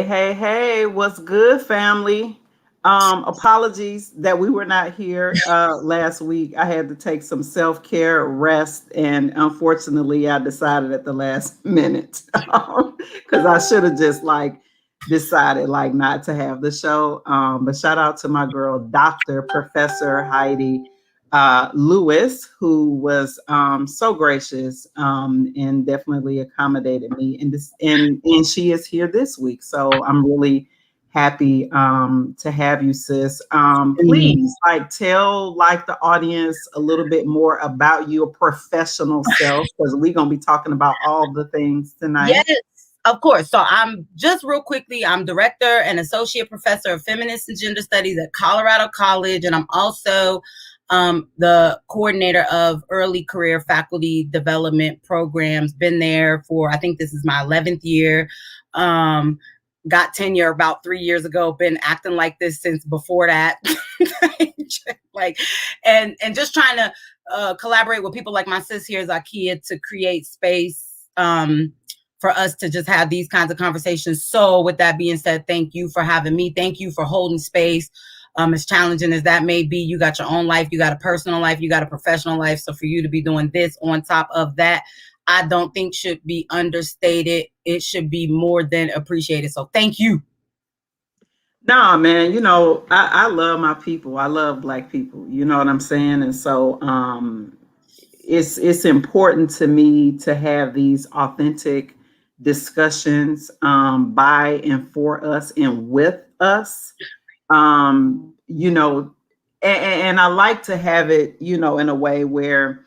Hey, what's good, family? Apologies that we were not here last week. I had to take some self-care, rest, and unfortunately, I decided at the last minute because I should have just like decided like not to have the show. But shout out to my girl, Dr. Professor Heidi Lewis, who was so gracious and definitely accommodated me. And she is here this week, so I'm really happy to have you, sis. Mm. Please, like, tell like the audience a little bit more about your professional self because we're gonna be talking about all the things tonight. Yes, of course. So I'm just real quickly, I'm director and associate professor of feminist and gender studies at Colorado College. And I'm also the coordinator of early career faculty development programs. Been there for, I think this is my 11th year. Got tenure about 3 years ago, been acting like this since before that. like, and just trying to collaborate with people like my sis here, Zakia, to create space for us to just have these kinds of conversations. So with that being said, thank you for having me. Thank you for holding space. As challenging as that may be, you got your own life, you got a personal life, you got a professional life. So for you to be doing this on top of that, I don't think should be understated. It should be more than appreciated. So thank you. Nah, man, I love my people. I love Black people. You know what I'm saying? And so it's important to me to have these authentic discussions by and for us and with us. Um, you know, and I like to have it, in a way where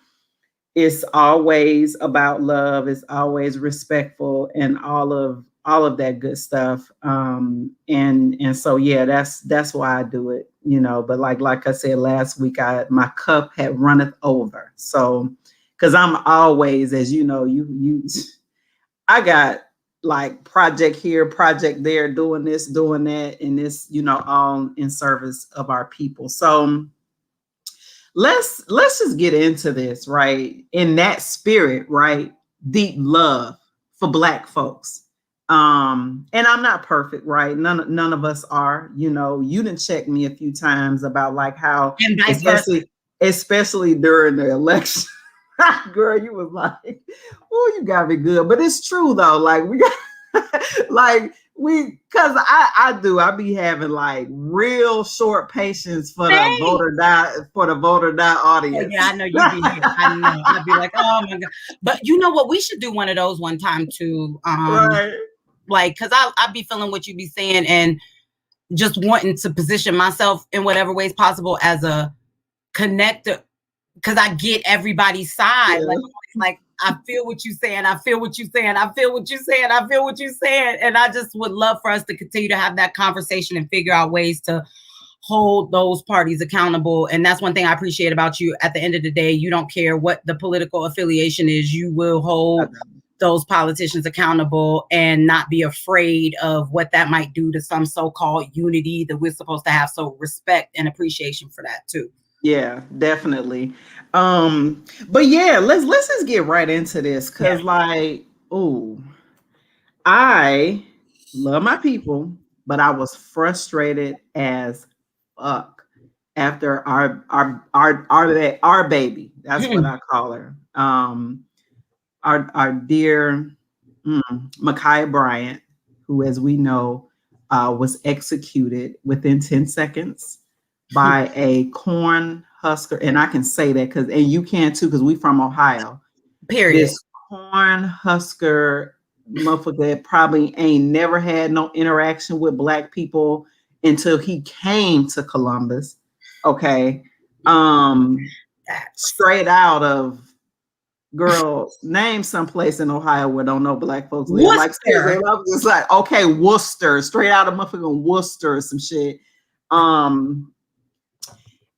it's always about love, it's always respectful and all of that good stuff. And so yeah, that's why I do it, but like I said last week, my cup had runneth over. So because I'm always, as you know, you I got like project here, project there, doing this, doing that, and this, all in service of our people. So let's just get into this, right? In that spirit, right? Deep love for Black folks. And I'm not perfect, right? None of us are. You didn't check me a few times about like how, And vice versa. especially during the election. Girl, you was like, oh, you got me good. But it's true though. Like we got like because I be having like real short patience for the Thanks. voter die Oh, audience. yeah, I know you be here. I know. I'd be like, oh my God. But you know what? We should do one of those one time too. Right. Like, cause I be feeling what you be saying and just wanting to position myself in whatever ways possible as a connector. Cause I get everybody's side. Yeah. Like I feel what you're saying. I feel what you're saying. I feel what you're saying. I feel what you're saying. And I just would love for us to continue to have that conversation and figure out ways to hold those parties accountable. And that's one thing I appreciate about you. At the end of the day, you don't care what the political affiliation is. You will hold those politicians accountable and not be afraid of what that might do to some so-called unity that we're supposed to have. So respect and appreciation for that too. Yeah, definitely. But yeah, let's just get right into this Yeah. because like, oh, I love my people, but I was frustrated as fuck after our baby. That's what I call her. Our dear KiyaBryant, who, as we know, was executed within 10 seconds by a corn husker. And I can say that and you can too, because we from Ohio. Period. This corn husker motherfucker that probably ain't never had no interaction with Black people until he came to Columbus. Okay. Straight out of, girl, name someplace in Ohio where don't know Black folks live. Like seriously, I was just like, okay, Worcester, straight out of motherfucking Worcester or some shit.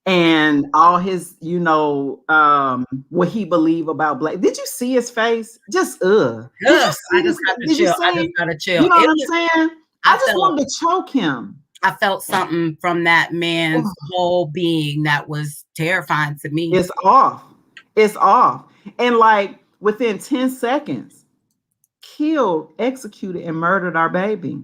And all his, what he believe about Black. Did you see his face? Just Yes, I just got to chill. I just got to chill. You know what I'm saying? I just wanted to choke him. I felt something from that man's whole being that was terrifying to me. It's off. It's off. And like within 10 seconds, killed, executed, and murdered our baby.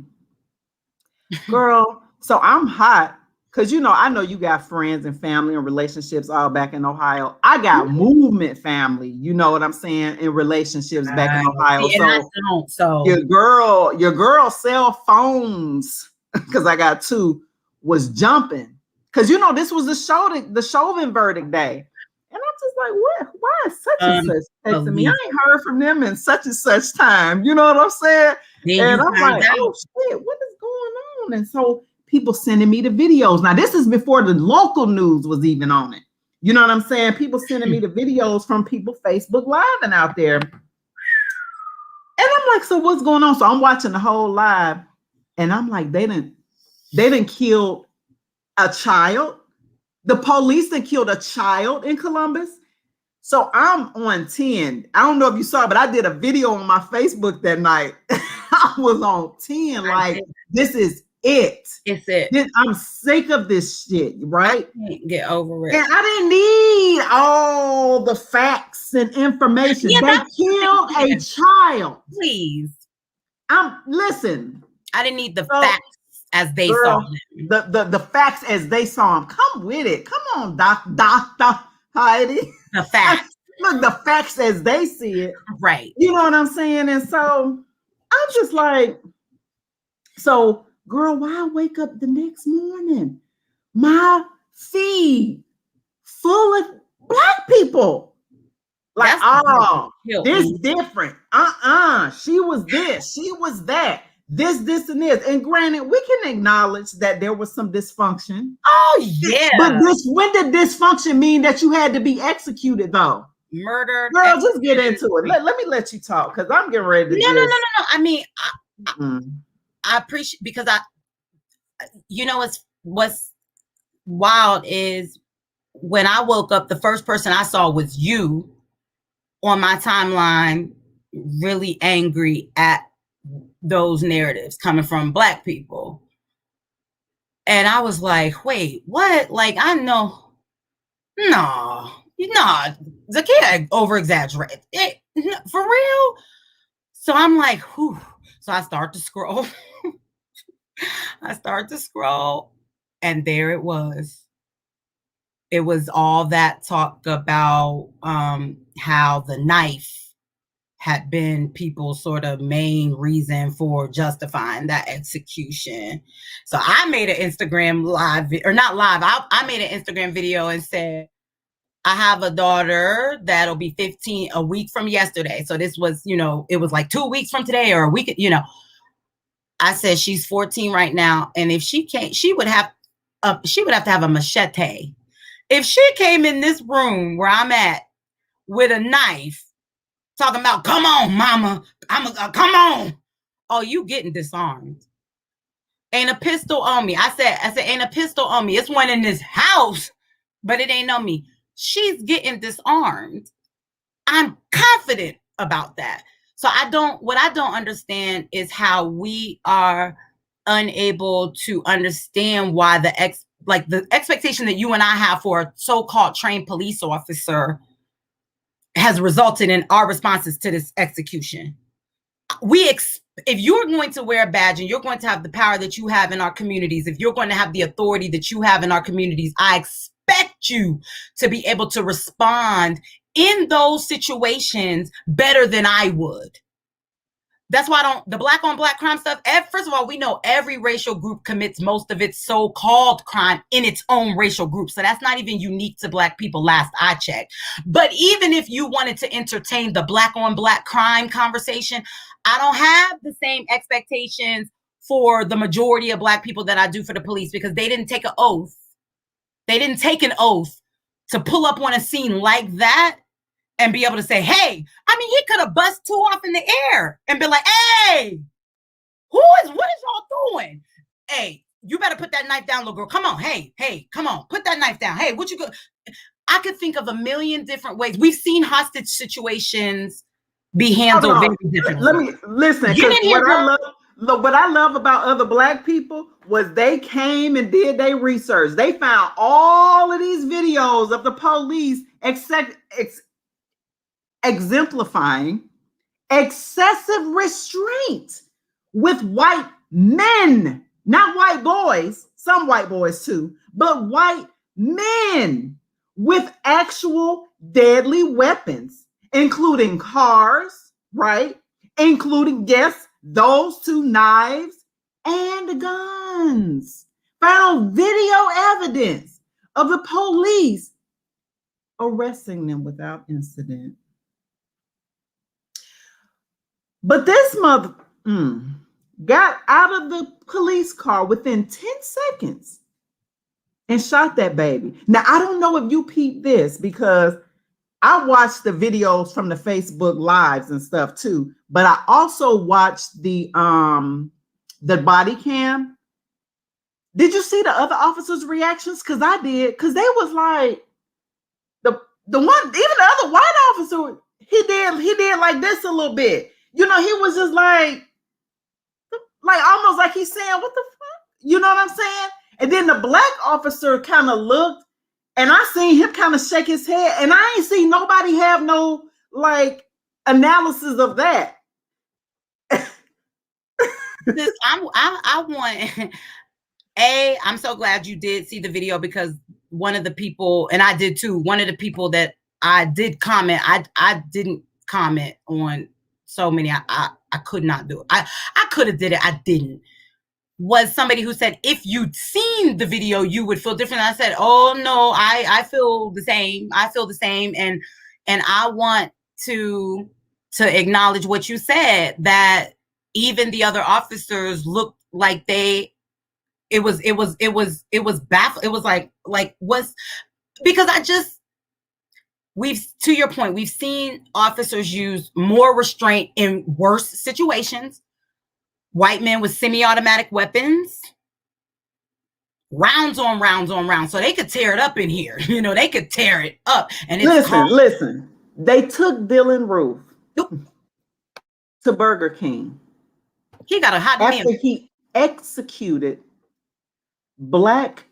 Girl, so I'm hot because I know you got friends and family and relationships all back in Ohio. I got movement family, you know what I'm saying, in relationships back in Ohio. See, and I So don't. So your girl cell phones, because I got two, was jumping. Because this was the Chauvin verdict day. And I'm just like, what? Why is such and such texting me? I ain't heard from them in such and such time. You know what I'm saying? then And you I'm find like, out. oh shit, what is going on? And so people sending me the videos. Now, this is before the local news was even on it. You know what I'm saying? People sending me the videos from people Facebook Live and out there. And I'm like, so what's going on? So I'm watching the whole live, and I'm like, they didn't kill a child. The police that killed a child in Columbus. So I'm on 10. I don't know if you saw, but I did a video on my Facebook that night. I was on 10. Like, this is it. It's it. I'm sick of this shit, right? I can't get over it. And I didn't need all the facts and information. Yeah, they killed a child. Please. Listen. I didn't need the facts as they saw him. The facts as they saw him. Come with it. Come on, Dr. Heidi. The facts. Look, the facts as they see it. Right. You know what I'm saying? And so I'm just like, so girl, why I wake up the next morning? My feed full of Black people. Like, this different. She was this, she was that. This, and this. And granted, we can acknowledge that there was some dysfunction. Oh, yeah. But when did dysfunction mean that you had to be executed, though? Murdered. Girl, just get into it. Let me let you talk, because I'm getting ready to No. I mean, I appreciate, because what's wild is when I woke up, the first person I saw was you on my timeline, really angry at those narratives coming from Black people. And I was like, wait, what? Like, I know, no, Zakiya over-exaggerated. For real? So I'm like, whew. So I start to scroll. And there it was. It was all that talk about how the knife had been people's sort of main reason for justifying that execution. So I made an Instagram live, or not live, I made an Instagram video and said, I have a daughter that'll be 15 a week from yesterday. So this was, it was like 2 weeks from today, or a week, I said, she's 14 right now. And if she can't, she would have to have a machete. If she came in this room where I'm at with a knife, talking about, come on, mama, come on. Oh, you getting disarmed. Ain't a pistol on me. I said, ain't a pistol on me. It's one in this house, but it ain't on me. She's getting disarmed. I'm confident about that. So what I don't understand is how we are unable to understand why the expectation that you and I have for a so-called trained police officer has resulted in our responses to this execution. If you're going to wear a badge and you're going to have the power that you have in our communities, if you're going to have the authority that you have in our communities, I expect you to be able to respond in those situations better than I would. That's why the Black on Black crime stuff. First of all, we know every racial group commits most of its so-called crime in its own racial group. So that's not even unique to Black people, last I checked. But even if you wanted to entertain the Black on Black crime conversation, I don't have the same expectations for the majority of Black people that I do for the police, because they didn't take an oath. They didn't take an oath to pull up on a scene like that and be able to say, hey, I mean, he could have bust two off in the air and be like, hey, what is y'all doing? Hey, you better put that knife down, little girl. Come on. Hey, come on. Put that knife down. Hey, what you go? I could think of a million different ways. We've seen hostage situations be handled very differently. Let me listen. What I love about other Black people was they came and did their research. They found all of these videos of the police exemplifying excessive restraint with white men, not white boys, some white boys too, but white men with actual deadly weapons, including cars, right? Including, yes, those two knives and guns. Found video evidence of the police arresting them without incident. But this mother got out of the police car within 10 seconds and shot that baby. Now, I don't know if you peeped this, because I watched the videos from the Facebook lives and stuff too, but I also watched the body cam. Did you see the other officers' reactions? Because I did. Because they was like, the one, even the other white officer, he did like this a little bit. You know, he was just like almost like he's saying, what the fuck? You know what I'm saying? And then the black officer kind of looked, and I seen him kind of shake his head, and I ain't seen nobody have no like analysis of that. I want I'm so glad you did see the video, because one of the people, and I did too, one of the people that I did comment, I didn't comment on so many. I could not do it. I could have did it. I didn't. Was somebody who said, if you'd seen the video, you would feel different. I said, oh no, I feel the same. I feel the same. And I want to acknowledge what you said, that even the other officers looked like it was baffled. It was like what's, because to your point, we've seen officers use more restraint in worse situations. White men with semi-automatic weapons, rounds on rounds on rounds, so they could tear it up in here. You know, they could tear it up. And it's listen. They took Dylan Roof to Burger King. He got a hot name after he executed black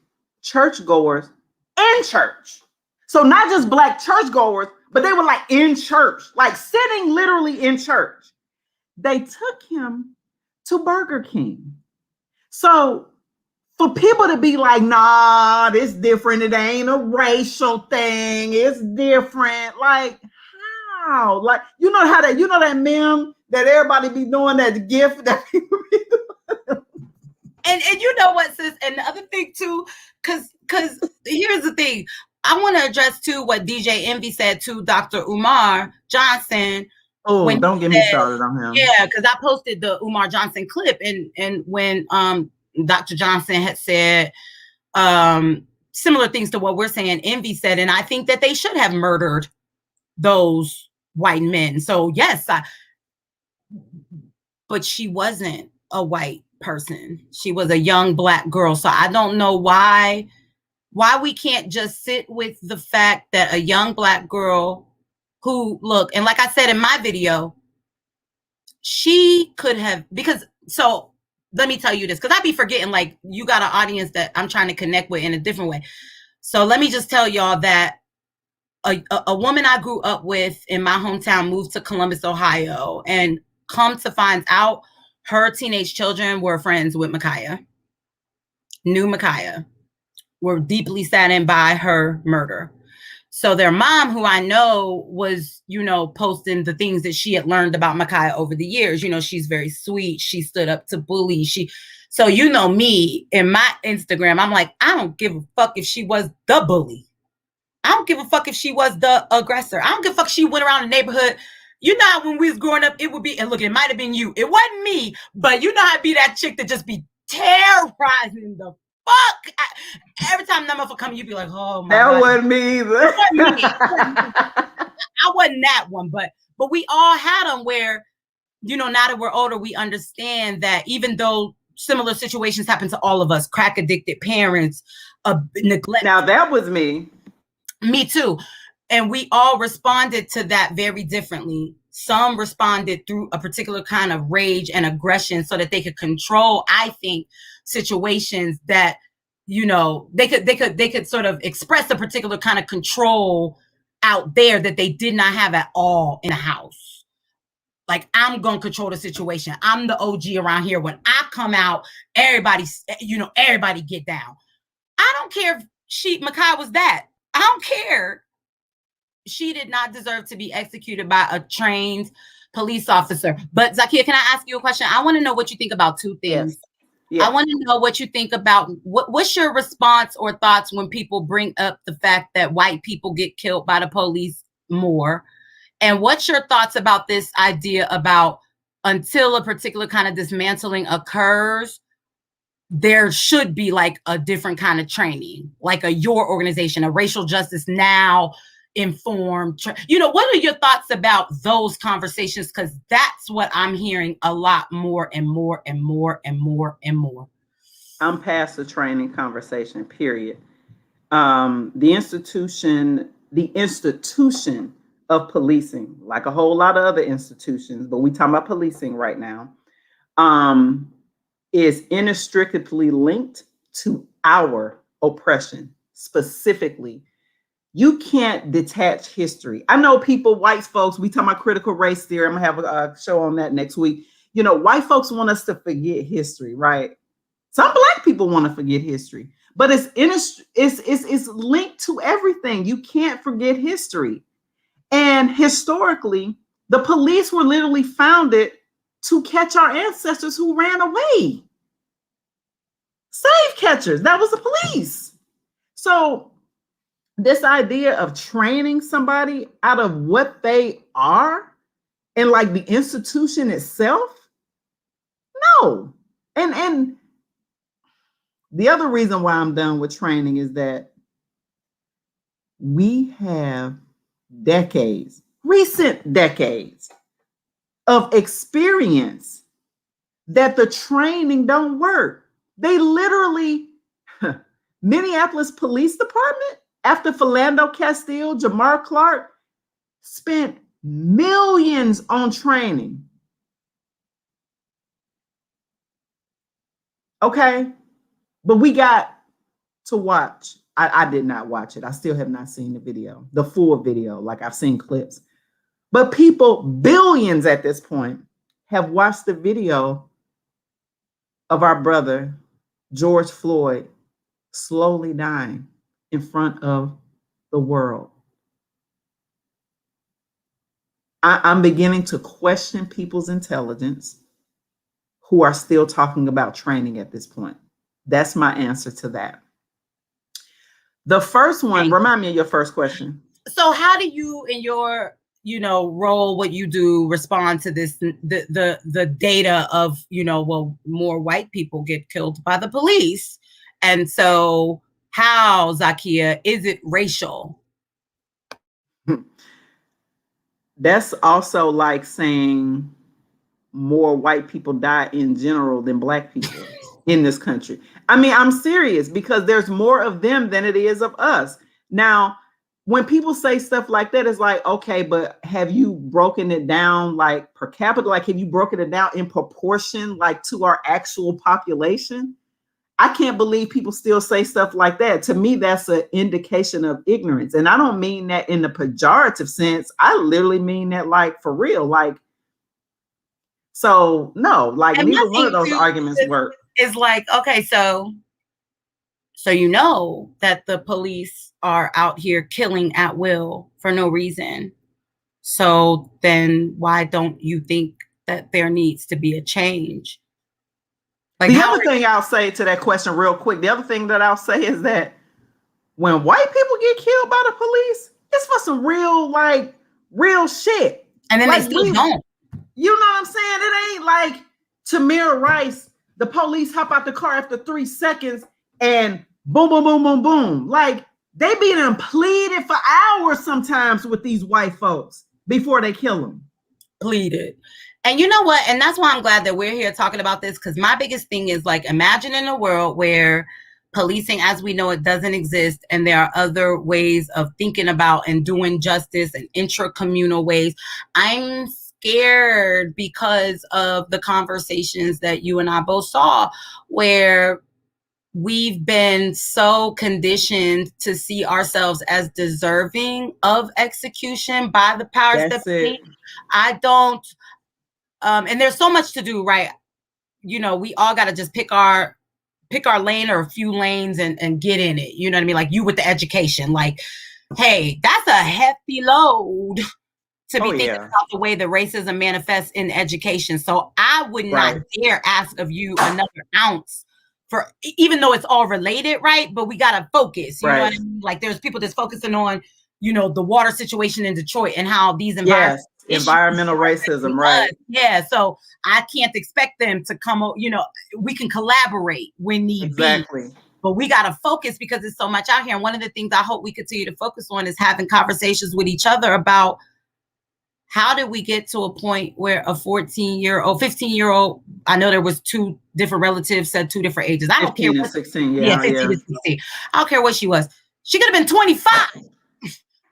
churchgoers in church. So not just black churchgoers, but they were like in church, like sitting literally in church. They took him to Burger King. So for people to be like, nah, it's different. It ain't a racial thing. It's different. Like, how? Like, you know that meme that everybody be doing, that gift that people be doing. And you know what, sis? And the other thing too, because here's the thing. I want to address too what DJ Envy said to Dr. Umar Johnson. Oh, don't get me started on him. Yeah, because I posted the Umar Johnson clip, and when Dr. Johnson had said similar things to what we're saying, Envy said, and I think that they should have murdered those white men. So yes, but she wasn't a white person. She was a young black girl. So I don't know why we can't just sit with the fact that a young black girl who, look, and like I said in my video, she could have, because, so let me tell you this, because I be forgetting, like, you got an audience that I'm trying to connect with in a different way. So let me just tell y'all that a woman I grew up with in my hometown moved to Columbus, Ohio, and come to find out, her teenage children were friends with Ma'Khia, knew Ma'Khia, were deeply saddened by her murder. So their mom, who I know was, you know, posting the things that she had learned about Ma'Khia over the years. You know, she's very sweet. She stood up to bullies. So you know me, in my Instagram, I'm like, I don't give a fuck if she was the bully. I don't give a fuck if she was the aggressor. I don't give a fuck if she went around the neighborhood. You know how when we was growing up, it would be, and look, it might have been you. It wasn't me, but you know how I'd be that chick that just be terrorizing the fuck. Every time that motherfucker come, you'd be like, oh my God. That wasn't me either. I wasn't that one, but we all had them where, you know, now that we're older, we understand that even though similar situations happen to all of us, crack addicted parents, neglect. Now that was me. Me too. And we all responded to that very differently. Some responded through a particular kind of rage and aggression so that they could control, I think, situations that, you know, they could sort of express a particular kind of control out there that they did not have at all in a house. Like, I'm going to control the situation. I'm the OG around here. When I come out, everybody get down. I don't care if Makai was that. I don't care. She did not deserve to be executed by a trained police officer. But Zakiya, can I ask you a question? I want to know what you think about two things. Yes. Yeah. I want to know what you think about what's your response or thoughts when people bring up the fact that white people get killed by the police more? And what's your thoughts about this idea about until a particular kind of dismantling occurs, there should be like a different kind of training, like your organization, a racial justice now informed, what are your thoughts about those conversations? Because that's what I'm hearing a lot more and more and more and more and more. I'm past the training conversation, period. The institution of policing, like a whole lot of other institutions, but we talking about policing right now, is inextricably linked to our oppression specifically. You can't detach history. I know people, white folks, we talking about critical race theory. I'm gonna have a show on that next week. White folks want us to forget history, right? Some black people want to forget history, but it's linked to everything. You can't forget history. And historically, the police were literally founded to catch our ancestors who ran away. Slave catchers, that was the police. So this idea of training somebody out of what they are and like the institution itself, no. And the other reason why I'm done with training is that we have recent decades of experience that the training don't work. They literally, Minneapolis Police Department, after Philando Castile, Jamar Clark, spent millions on training. Okay, but we got to watch. I did not watch it. I still have not seen the full video. Like, I've seen clips. But people, billions at this point, have watched the video of our brother, George Floyd, slowly dying in front of the world. I'm beginning to question people's intelligence who are still talking about training at this point. That's my answer to that. The first one, remind me of your first question. So how do you, in your role, what you do, respond to this, the data of, more white people get killed by the police? And so how, Zakiya, is it racial? That's also like saying more white people die in general than black people in this country. I mean, I'm serious, because there's more of them than it is of us. Now, when people say stuff like that, it's like, okay, but have you broken it down like per capita? Like, have you broken it down in proportion, like to our actual population? I can't believe people still say stuff like that. To me, that's an indication of ignorance. And I don't mean that in the pejorative sense. I literally mean that like for real. Like, so no, like and neither one of those arguments work. It's like, okay, so that the police are out here killing at will for no reason. So then why don't you think that there needs to be a change? Like, the other thing I'll say to that question real quick, the other thing that I'll say is that when white people get killed by the police, it's for some real shit. And then like, they still don't. You know what I'm saying? It ain't like Tamir Rice, the police hop out the car after 3 seconds and boom, boom, boom, boom, boom. Like, they be done pleaded for hours sometimes with these white folks before they kill them. Pleaded. And you know what? And that's why I'm glad that we're here talking about this, because my biggest thing is like, imagine in a world where policing as we know it doesn't exist, and there are other ways of thinking about and doing justice and intra-communal ways. I'm scared because of the conversations that you and I both saw, where we've been so conditioned to see ourselves as deserving of execution by the powers that be. and there's so much to do, right? You know, we all got to just pick our lane or a few lanes and get in it. You know what I mean? Like you with the education, like, hey, that's a hefty load to be thinking about the way that racism manifests in education. So I would not dare ask of you another ounce for, even though it's all related, right? But we got to focus, you know what I mean? Like there's people that's focusing on, you know, the water situation in Detroit and how these environmental racism, right? Yeah, so I can't expect them to come, you know, we can collaborate when need be. But we got to focus because there's so much out here. And one of the things I hope we continue to focus on is having conversations with each other about how did we get to a point where a 14-year-old, 15-year-old, I know there was two different relatives said two different ages. I don't care. 15 and 16, 15 to 16. I don't care what she was. She could have been 25.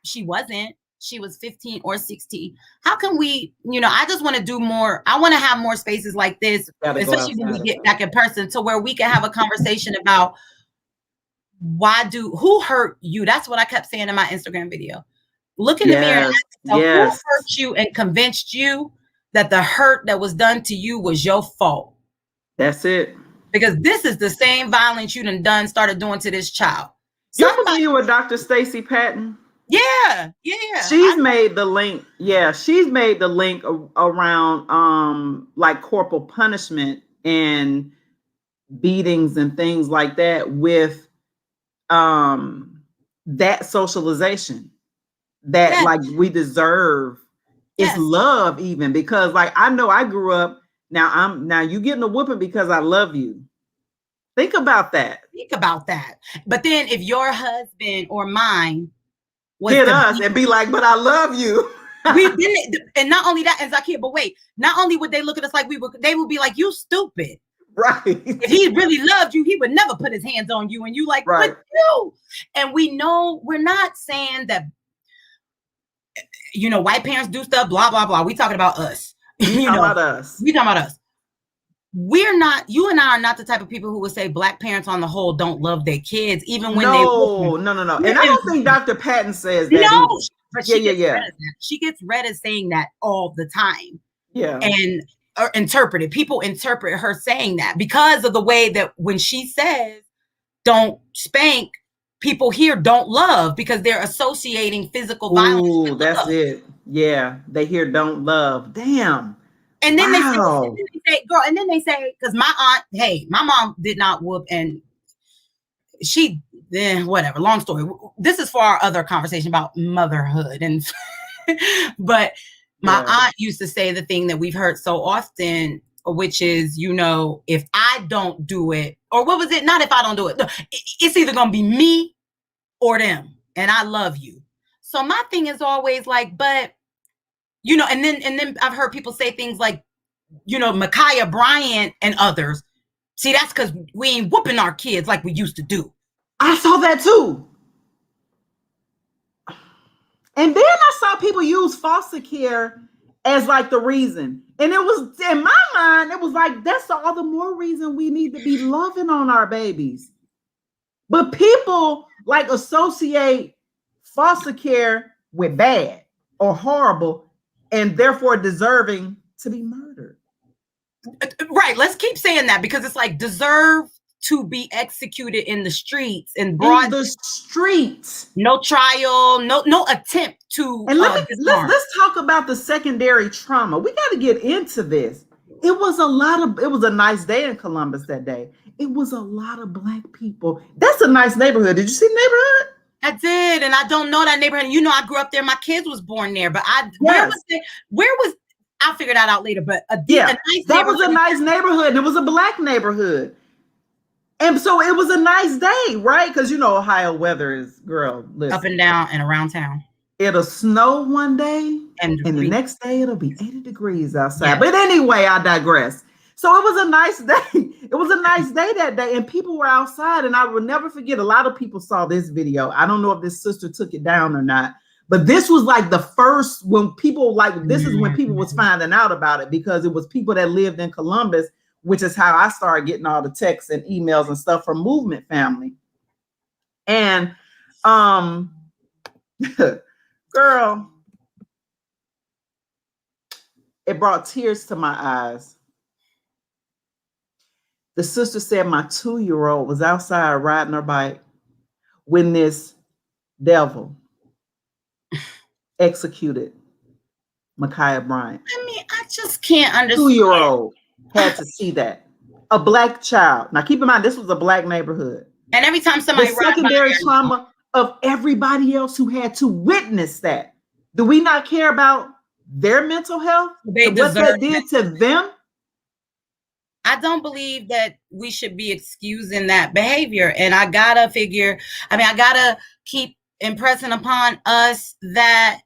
She wasn't. She was 15 or 16. How can we, you know, I just want to do more. I want to have more spaces like this, especially when we get back in person, to where we can have a conversation about who hurt you? That's what I kept saying in my Instagram video. Look in the mirror and ask yourself, who hurt you and convinced you that the hurt that was done to you was your fault? That's it. Because this is the same violence you started doing to this child. You familiar with Dr. Stacey Patton? Yeah. She's made the link. Yeah, she's made the link around like corporal punishment and beatings and things like that with that socialization that like we deserve is love, even because like I know I grew up. Now you getting a whooping because I love you. Think about that. But then if your husband or mine hit us and be like, but I love you. And not only that, and Zakia, but wait, not only would they look at us like they would be like, you stupid. Right. If he really loved you, he would never put his hands on you. And you like, but you. And we know we're not saying that, you know, white parents do stuff, blah, blah, blah. We talking about us. We talking about us. We're not, you and I are not the type of people who would say black parents on the whole don't love their kids, even when No. And I don't think Dr. Patton says that. No, but she gets read as saying that all the time. Yeah. And interpreted. People interpret her saying that because of the way that when she says don't spank, people here don't love because they're associating physical violence. Ooh, that's it. Yeah, they hear don't love. Damn. And then they say, girl, and then they say, because my mom did not whoop, and she, whatever, long story. This is for our other conversation about motherhood. And but my aunt used to say the thing that we've heard so often, which is, you know, if I don't do it, or what was it? Not if I don't do it. It's either going to be me or them. And I love you. So my thing is always like, but, you know, and then I've heard people say things like, you know, KiyaBryant and others. See, that's because we ain't whooping our kids like we used to do. I saw that too. And then I saw people use foster care as like the reason. And it was, in my mind, it was like, that's all the more reason we need to be loving on our babies. But people like associate foster care with bad or horrible and therefore deserving to be murdered. Right. Let's keep saying that because it's like deserve to be executed in the streets in broad streets. No trial, no attempt to. And let's talk about the secondary trauma. We got to get into this. It was a nice day in Columbus that day. It was a lot of Black people. That's a nice neighborhood. Did you see the neighborhood? I did, and I don't know that neighborhood. You know, I grew up there. My kids was born there, but where was I'll figure that out later. But a nice that was a nice neighborhood. And it was a Black neighborhood. And so it was a nice day, right? Because you know Ohio weather is, girl, listen, up and down and around town. It'll snow one day, and the next day it'll be 80 degrees outside. Yeah. But anyway, I digress. So it was a nice day. It was a nice day that day, and people were outside. And I will never forget. A lot of people saw this video. I don't know if this sister took it down or not, but this was like the first when people this is when people was finding out about it because it was people that lived in Columbus, which is how I started getting all the texts and emails and stuff from Movement Family. And girl, it brought tears to my eyes. The sister said my 2-year-old was outside riding her bike when this devil executed KiyaBryant. I mean, I just can't understand. 2-year-old had to see that. A black child. Now, keep in mind, this was a black neighborhood. And every time somebody the secondary trauma of everybody else who had to witness that. Do we not care about their mental health? And what that did to them? I don't believe that we should be excusing that behavior. And I gotta keep impressing upon us that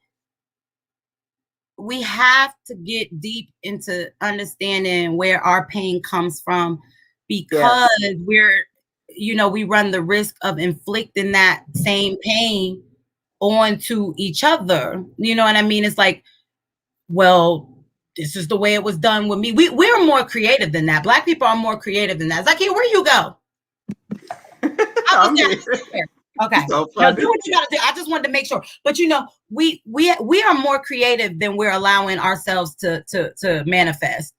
we have to get deep into understanding where our pain comes from, because we run the risk of inflicting that same pain onto each other. You know what I mean? It's like, well, this is the way it was done with me. We're more creative than that. Black people are more creative than that. It's like, here, where you go? Okay. So now, do what you gotta do. I just wanted to make sure. But we are more creative than we're allowing ourselves to manifest.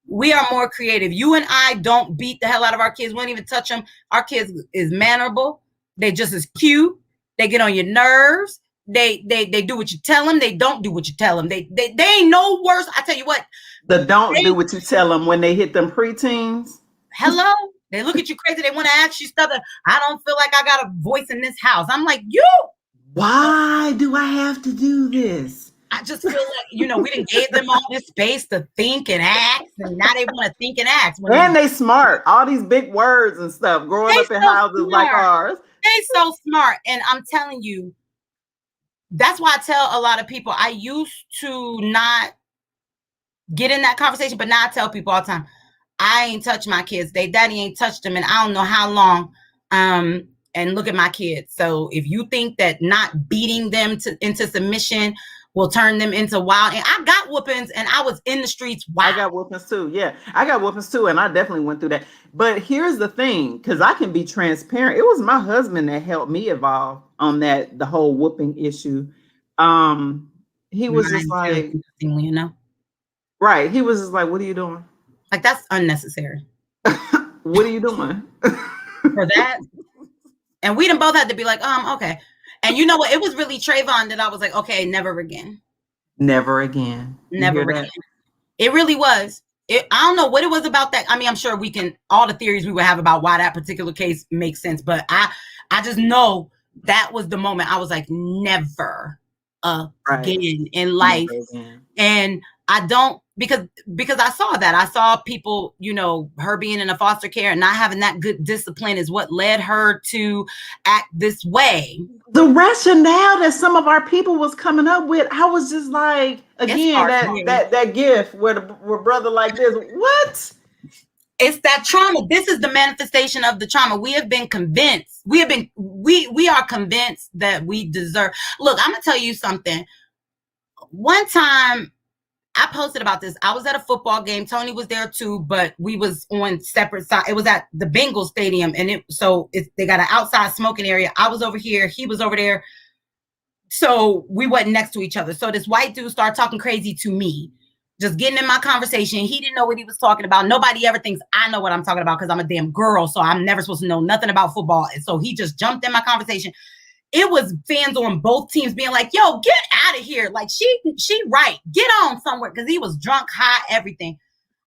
We are more creative. You and I don't beat the hell out of our kids. We don't even touch them. Our kids is mannerable. They just as cute. They get on your nerves. They do what you tell them. They don't do what you tell them. They ain't no worse. I tell you what. Do what you tell them when they hit them preteens. Hello. They look at you crazy. They want to ask you stuff. I don't feel like I got a voice in this house. I'm like, why do I have to do this? I just feel like, we didn't give them all this space to think and act, and now they want to think and act. And they smart. All these big words and stuff. Growing up in houses like ours. They so smart. And I'm telling you, that's why I tell a lot of people, I used to not get in that conversation, but now I tell people all the time, I ain't touched my kids. They daddy ain't touched them, and I don't know how long. And look at my kids. So if you think that not beating them into submission will turn them into wild, and I got whoopings, and I was in the streets wild. I got whoopings too. Yeah, I got whoopings too, and I definitely went through that. But here's the thing, because I can be transparent. It was my husband that helped me evolve on the whole whooping issue. He was just like, right. He was just like, what are you doing? Like, that's unnecessary. What are you doing? For that? And we done both had to be like, okay. And you know what? It was really Trayvon that I was like, okay, never again. Never again. Never again. It really was. I don't know what it was about that. I mean, I'm sure all the theories we would have about why that particular case makes sense. But I just know that was the moment I was like, never again in life. And I don't, because I saw that. I saw people, her being in a foster care and not having that good discipline is what led her to act this way. The rationale that some of our people was coming up with, I was just like, again, that gift where brother like this, what? It's that trauma. This is the manifestation of the trauma. We have been convinced. We are convinced that we deserve. Look, I'm gonna tell you something. One time, I posted about this. I was at a football game. Tony was there too, but we was on separate side. It was at the Bengals stadium, and they got an outside smoking area. I was over here. He was over there. So we wasn't next to each other. So this white dude started talking crazy to me, just getting in my conversation. He didn't know what he was talking about. Nobody ever thinks I know what I'm talking about because I'm a damn girl. So I'm never supposed to know nothing about football. And so he just jumped in my conversation. It was fans on both teams being like, yo, get out of here. Like, she right. Get on somewhere. Because he was drunk, high, everything.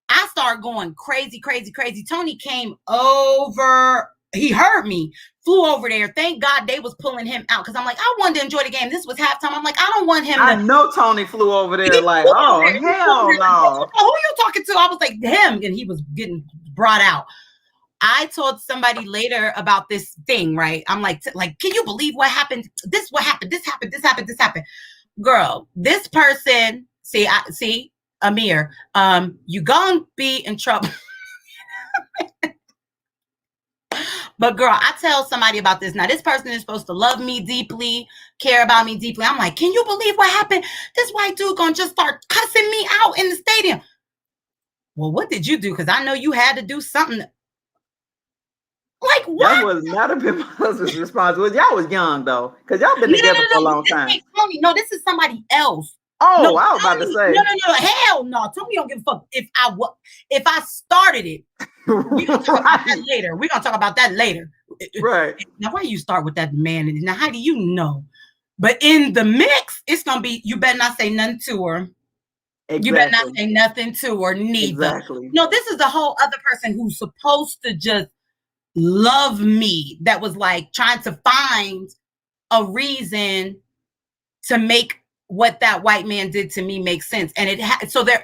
I started going crazy, crazy, crazy. Tony came over. He heard me. Flew over there. Thank God they was pulling him out. Because I'm like, I wanted to enjoy the game. This was halftime. I'm like, I don't want him I know Tony flew over there like, oh, hell no. Who you talking to? I was like, him. And he was getting brought out. I told somebody later about this thing, right? I'm like, can you believe what happened? This happened. Girl, this person, see, Amir, you gonna be in trouble. But girl, I tell somebody about this. Now, this person is supposed to love me deeply, care about me deeply. I'm like, can you believe what happened? This white dude gonna just start cussing me out in the stadium. Well, what did you do? Because I know you had to do something. Like, what? That was not been my husband's response. Y'all was young though, because y'all been together for a long time. Tony, no, this is somebody else. Oh, I was about to say. No, hell no. Tony don't give a fuck if I started it. We're gonna talk about that later. We're gonna talk about that later. Right. Now, why you start with that man? Now, how do you know? But in the mix, it's gonna be, you better not say nothing to her. Exactly. You better not say nothing to her, neither. Exactly. No, this is the whole other person who's supposed to just love me, that was like trying to find a reason to make what that white man did to me make sense. And so there,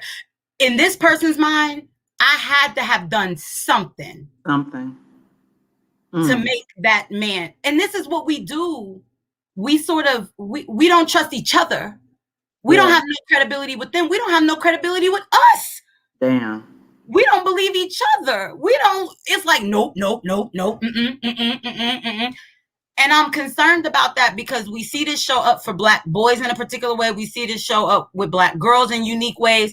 in this person's mind, I had to have done something to make that man. And this is what we do. We sort of, we don't trust each other. We don't have no credibility with them. We don't have no credibility with us. Damn. We don't believe each other. We don't, it's like, nope. And I'm concerned about that, because we see this show up for Black boys in a particular way. We see this show up with Black girls in unique ways.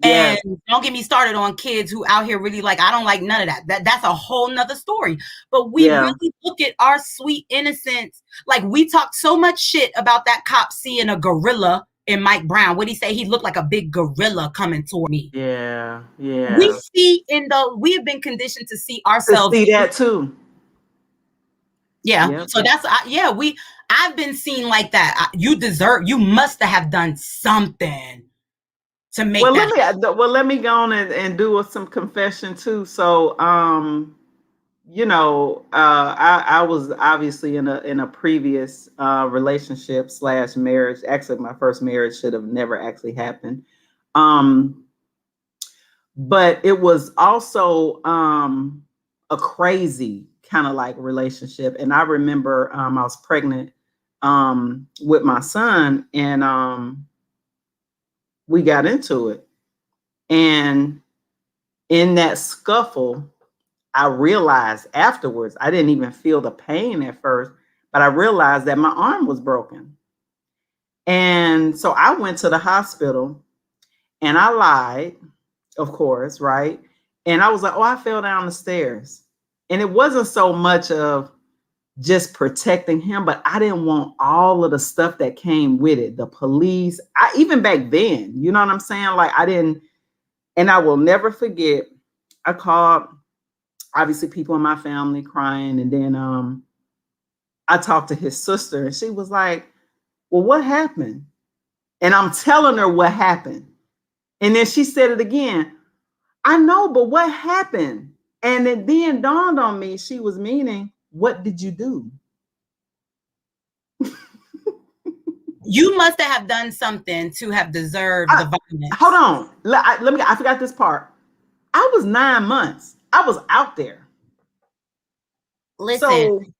Yes. And don't get me started on kids who out here really like, I don't like none of that. That's a whole nother story. But we really look at our sweet innocence. Like, we talk so much shit about that cop seeing a gorilla in Mike Brown. What'd he say? He looked like a big gorilla coming toward me. Yeah. We see we have been conditioned to see ourselves. To see that too. Yeah. Yep. So that's, I've been seen like that. You must have done something to make that. Let me go on and do some confession too. So, I was obviously in a previous relationship / marriage. Actually, my first marriage should have never actually happened. But it was also a crazy kind of like relationship. And I remember I was pregnant with my son, and we got into it. And in that scuffle, I realized afterwards, I didn't even feel the pain at first, but I realized that my arm was broken. And so I went to the hospital and I lied, of course, right? And I was like, oh, I fell down the stairs. And it wasn't so much of just protecting him, but I didn't want all of the stuff that came with it. The police, even back then, you know what I'm saying? Like, I didn't, and I will never forget, I called obviously people in my family crying. And then I talked to his sister and she was like, well, what happened? And I'm telling her what happened. And then she said it again. I know, but what happened? And it then dawned on me, she was meaning, what did you do? You must have done something to have deserved the violence. Hold on. I forgot this part. I was 9 months. I was out there. Listen.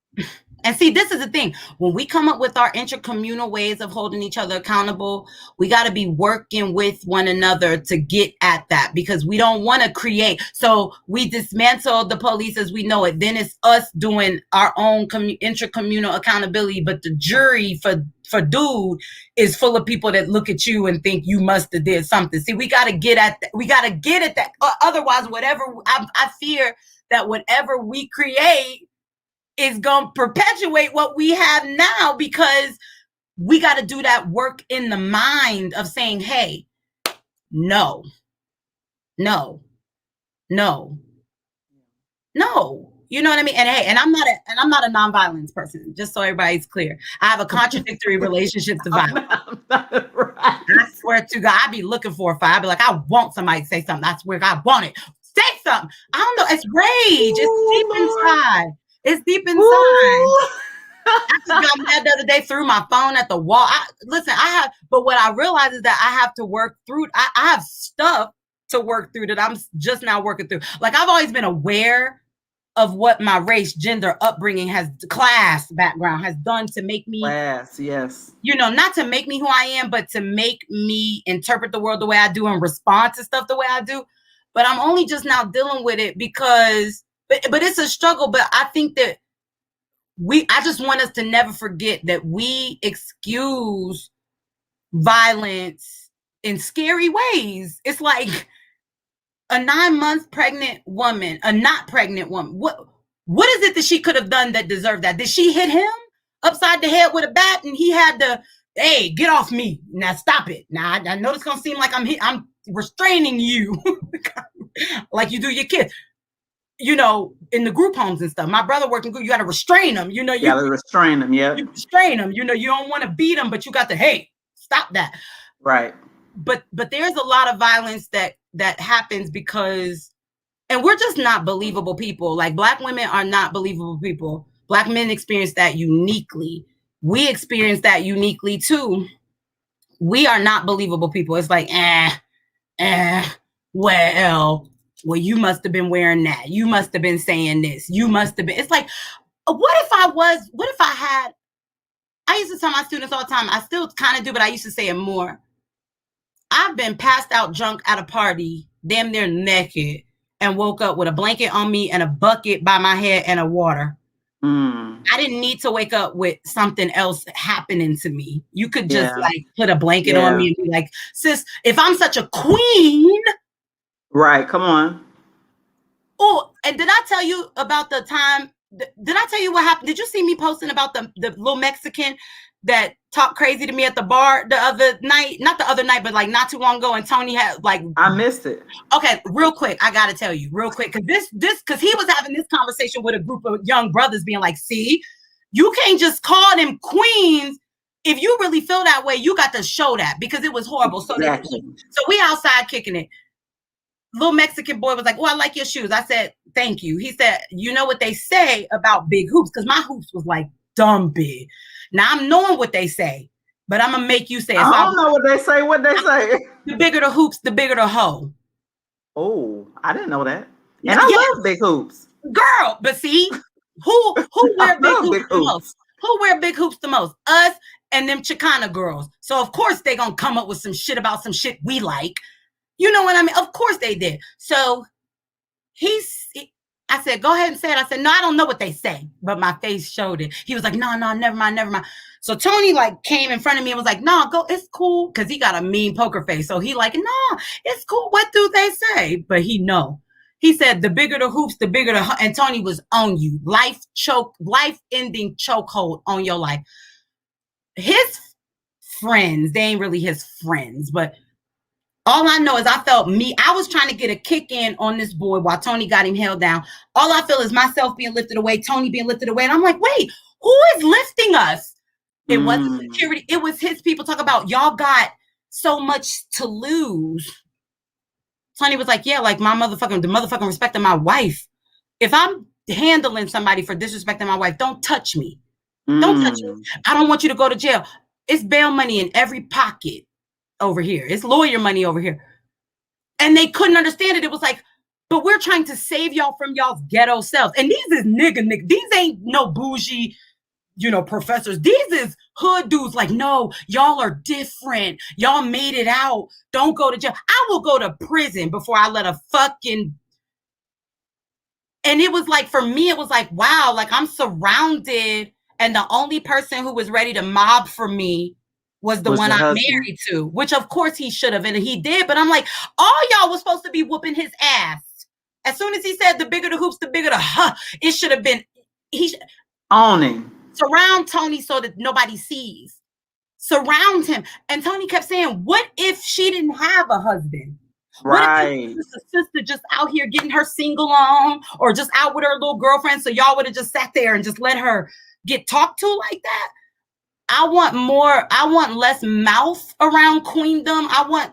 And see, this is the thing. When we come up with our intercommunal ways of holding each other accountable, we got to be working with one another to get at that, because we don't want to create. So we dismantle the police as we know it. Then it's us doing our own intercommunal accountability. But the jury for dude is full of people that look at you and think you must have did something. See, we got to get at that. We got to get at that. Otherwise, I fear that whatever we create is going to perpetuate what we have now, because we got to do that work in the mind of saying, hey, no. You know what I mean? And hey, and I'm not a nonviolence person, just so everybody's clear. I have a contradictory relationship to violence. Right. I swear to God, I be looking for a fight. I be like, I want somebody to say something. I swear I want it. Say something. I don't know. It's rage. It's deep inside. It's deep inside. I just got mad the other day, threw my phone at the wall. But what I realized is that I have to work through. I have stuff to work through that I'm just now working through. Like, I've always been aware of what my race, gender, upbringing, class background has done to make me. Class, yes. Not to make me who I am, but to make me interpret the world the way I do and respond to stuff the way I do. But I'm only just now dealing with it because. But it's a struggle. But I think that I just want us to never forget that we excuse violence in scary ways. It's like a 9-month pregnant woman, a not pregnant woman. What is it that she could have done that deserved that? Did she hit him upside the head with a bat and he had to hey, get off me. Now stop it. Now I know it's gonna seem like I'm restraining you like you do your kids. You know, in the group homes and stuff. My brother working group, you got to restrain them. You know, you gotta restrain them. Yeah, you restrain them. You know, you don't want to beat them, but you got to, hey, stop that. Right. But there's a lot of violence that happens because, and we're just not believable people. Like Black women are not believable people. Black men experience that uniquely. We experience that uniquely too. We are not believable people. It's like, well, you must have been wearing that. You must have been saying this. You must have been. It's like, what if I used to tell my students all the time, I still kind of do, but I used to say it more. I've been passed out drunk at a party, damn near naked, and woke up with a blanket on me and a bucket by my head and a water. I didn't need to wake up with something else happening to me. You could just like put a blanket on me and be like, sis, if I'm such a queen. Right, come on. Oh, and did I tell you about the time? Did I tell you what happened? Did you see me posting about the little Mexican that talked crazy to me at the bar the other night? Not the other night, but like not too long ago. And Tony had like, I missed it. Okay, real quick, I gotta tell you real quick, because he was having this conversation with a group of young brothers, being like, "See, you can't just call them queens. If you really feel that way, you got to show that," because it was horrible. So we outside kicking it. Little Mexican boy was like, "Oh, I like your shoes." I said, "Thank you." He said, "You know what they say about big hoops?" Because my hoops was like dumb big. Now I'm knowing what they say, but I'm gonna make you say it. I don't know what they say. What they say? The bigger the hoops, the bigger the hoe. Oh, I didn't know that. And I love big hoops, girl. But see, who wear big hoops the most? Who wear big hoops the most? Us and them Chicana girls. So of course they gonna come up with some shit about some shit we like. You know what I mean? Of course they did. So I said, go ahead and say it. I said, no, I don't know what they say, but my face showed it. He was like, no, never mind. So Tony like came in front of me and was like, no, go, it's cool. Cause he got a mean poker face. So he like, no, it's cool. What do they say? But he said, the bigger the hoops, the bigger the, and Tony was on you. Life ending chokehold on your life. His friends, they ain't really his friends, but all I know is I was trying to get a kick in on this boy while Tony got him held down. All I feel is myself being lifted away, Tony being lifted away. And I'm like, wait, who is lifting us? It wasn't security. It was his people. Talk about y'all got so much to lose. Tony was like, yeah, like the motherfucking respect of my wife. If I'm handling somebody for disrespecting my wife, don't touch me. Don't touch me. I don't want you to go to jail. It's bail money in every pocket over here. It's lawyer money over here. And they couldn't understand it. It was like, but we're trying to save y'all from y'all's ghetto selves. And these is nigga. These ain't no bougie, professors. These is hood dudes like, no, y'all are different. Y'all made it out. Don't go to jail. I will go to prison before I let a fucking... And it was like, for me, it was like, wow, like I'm surrounded. And the only person who was ready to mob for me was the one I'm married to, which of course he should have, and he did. But I'm like, all y'all was supposed to be whooping his ass. As soon as he said the bigger the hoops, the bigger the it should have been. Owning. Surround Tony so that nobody sees. Surround him. And Tony kept saying, what if she didn't have a husband? Right. What if this sister just out here getting her single on, or just out with her little girlfriend, so y'all would have just sat there and just let her get talked to like that? I want less mouth around queendom. I want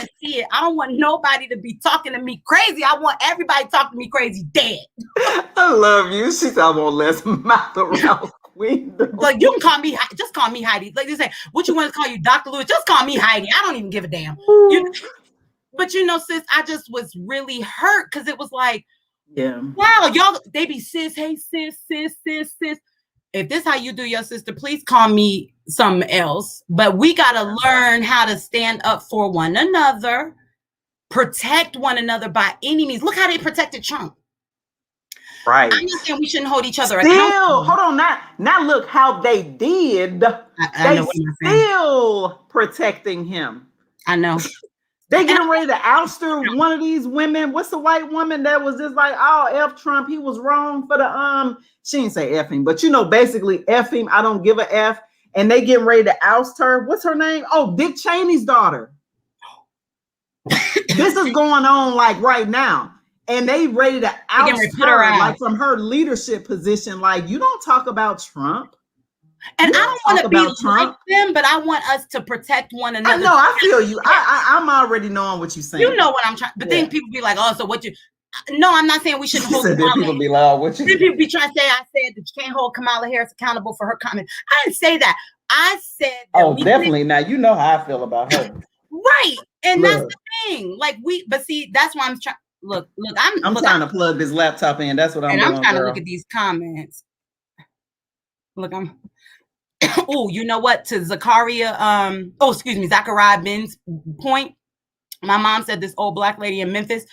to see it. I don't want nobody to be talking to me crazy. I want everybody talking to me crazy dead. I love you. She said I want less mouth around queendom. Like, you can call me, just call me Heidi. Like they say, what you want to call you, Dr. Lewis? Just call me Heidi. I don't even give a damn. But sis, I just was really hurt because it was like, wow, y'all, they be sis, hey, sis. If this how you do your sister, please call me something else. But we got to learn how to stand up for one another, protect one another by any means. Look how they protected Trump. Right. I'm not saying we shouldn't hold each other accountable. Hold on. Now look how they did. They still protecting him. I know. They getting ready to ouster one of these women. What's the white woman that was just like, oh, F Trump, he was wrong for the she didn't say F him, but basically F him, I don't give a F. and they getting ready to oust her. What's her name? Oh, Dick Cheney's daughter. This is going on like right now. And they ready to oust her, like from her leadership position. Like, you don't talk about Trump. And I don't want to be like them, but I want us to protect one another. I know, I feel you. I'm already knowing what you're saying. You know what I'm trying. But then people be like, oh, so what you... No, I'm not saying we shouldn't hold Kamala. People be loud. What you? Then people be trying to say I said that you can't hold Kamala Harris accountable for her comment. I didn't say that. I said that definitely. Now you know how I feel about her. Right. And that's the thing. Like but see, that's why I'm trying. Look, I'm trying to plug this laptop in. That's what I'm doing. And I'm trying to look at these comments. Look, oh, you know what? To Zachariah Ben's point. My mom said this old black lady in Memphis,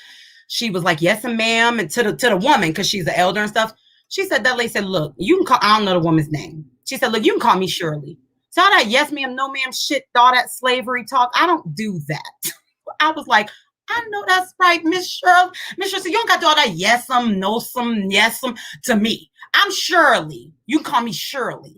she was like, yes, ma'am. And to the woman, because she's an elder and stuff. She said, that lady said, look, you can call, I don't know the woman's name. She said, look, you can call me Shirley. So all that yes, ma'am, no, ma'am shit, all that slavery talk, I don't do that. I was like, I know that's right, Miss Shirley. Miss Shirley, so you don't got to do all that yes-some, no-some, yes-some to me. I'm Shirley. You can call me Shirley.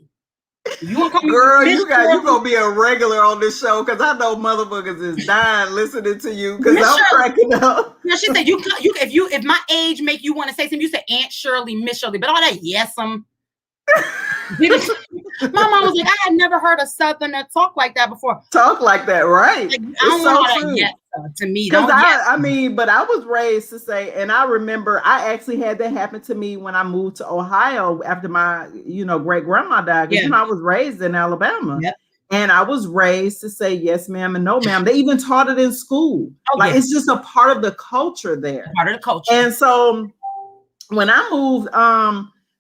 You gonna call me Girl, you gonna be a regular on this show because I know motherfuckers is dying listening to you because I'm cracking up. Yeah, she said if my age make you want to say something, you say Aunt Shirley, Miss Shirley, but all that yes-some. My mom was like, I had never heard a Southerner talk like that before. Talk like that, right? Like, I don't know how that yes to me. Because I mean, but I was raised to say, and I remember I actually had that happen to me when I moved to Ohio after my, great grandma died. Because I was raised in Alabama. Yep. And I was raised to say yes, ma'am, and no, ma'am. They even taught it in school. It's just a part of the culture there. Part of the culture. And so when I moved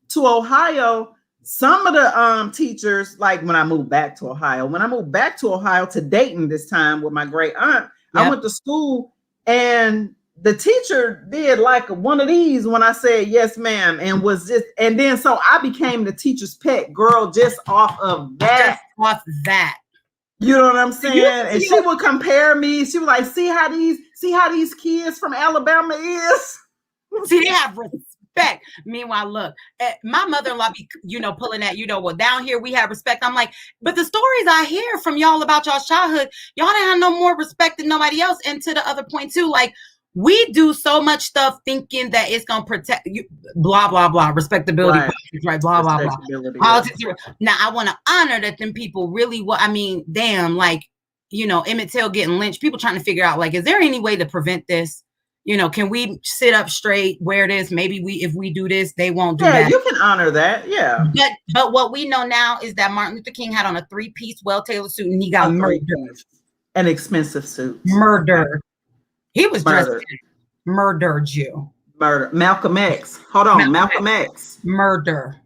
to Ohio, some of the teachers, like when I moved back to Ohio to Dayton this time with my great aunt, I went to school and the teacher did like one of these when I said yes, ma'am, and then so I became the teacher's pet girl just off of that. You know what I'm saying? And she would compare me. She was like, see how these kids from Alabama is. See, they have respect. Meanwhile, look, my mother-in-law be, pulling that, well, down here we have respect. I'm like, but the stories I hear from y'all about y'all's childhood, y'all didn't have no more respect than nobody else. And to the other point too, like we do so much stuff thinking that it's gonna protect you, blah blah blah, respectability, right? Blah blah blah. Politics. Now I want to honor that them people really. Damn, like Emmett Till getting lynched. People trying to figure out like, is there any way to prevent this? Can we sit up straight, wear this? Maybe if we do this, they won't do that. Yeah, you can honor that. Yeah. But what we know now is that Martin Luther King had on a 3-piece, well-tailored suit and he got murdered. An expensive suit. Murdered. He was dressed murdered you. Murder. Malcolm X. Hold on. Malcolm X. Murdered.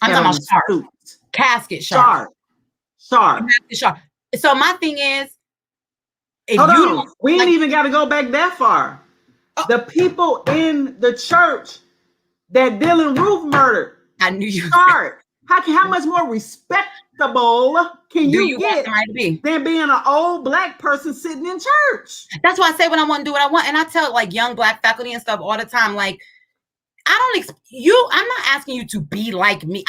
I'm talking about sharp. Casket sharp. Sharp. So my thing is, hold on. We ain't even got to go back that far. The people in the church that Dylan Roof murdered. I knew you. Sharp. How much more respectable can you get than being an old black person sitting in church? That's why I say when I want to do what I want. And I tell like young black faculty and stuff all the time, like, I'm not asking you to be like me.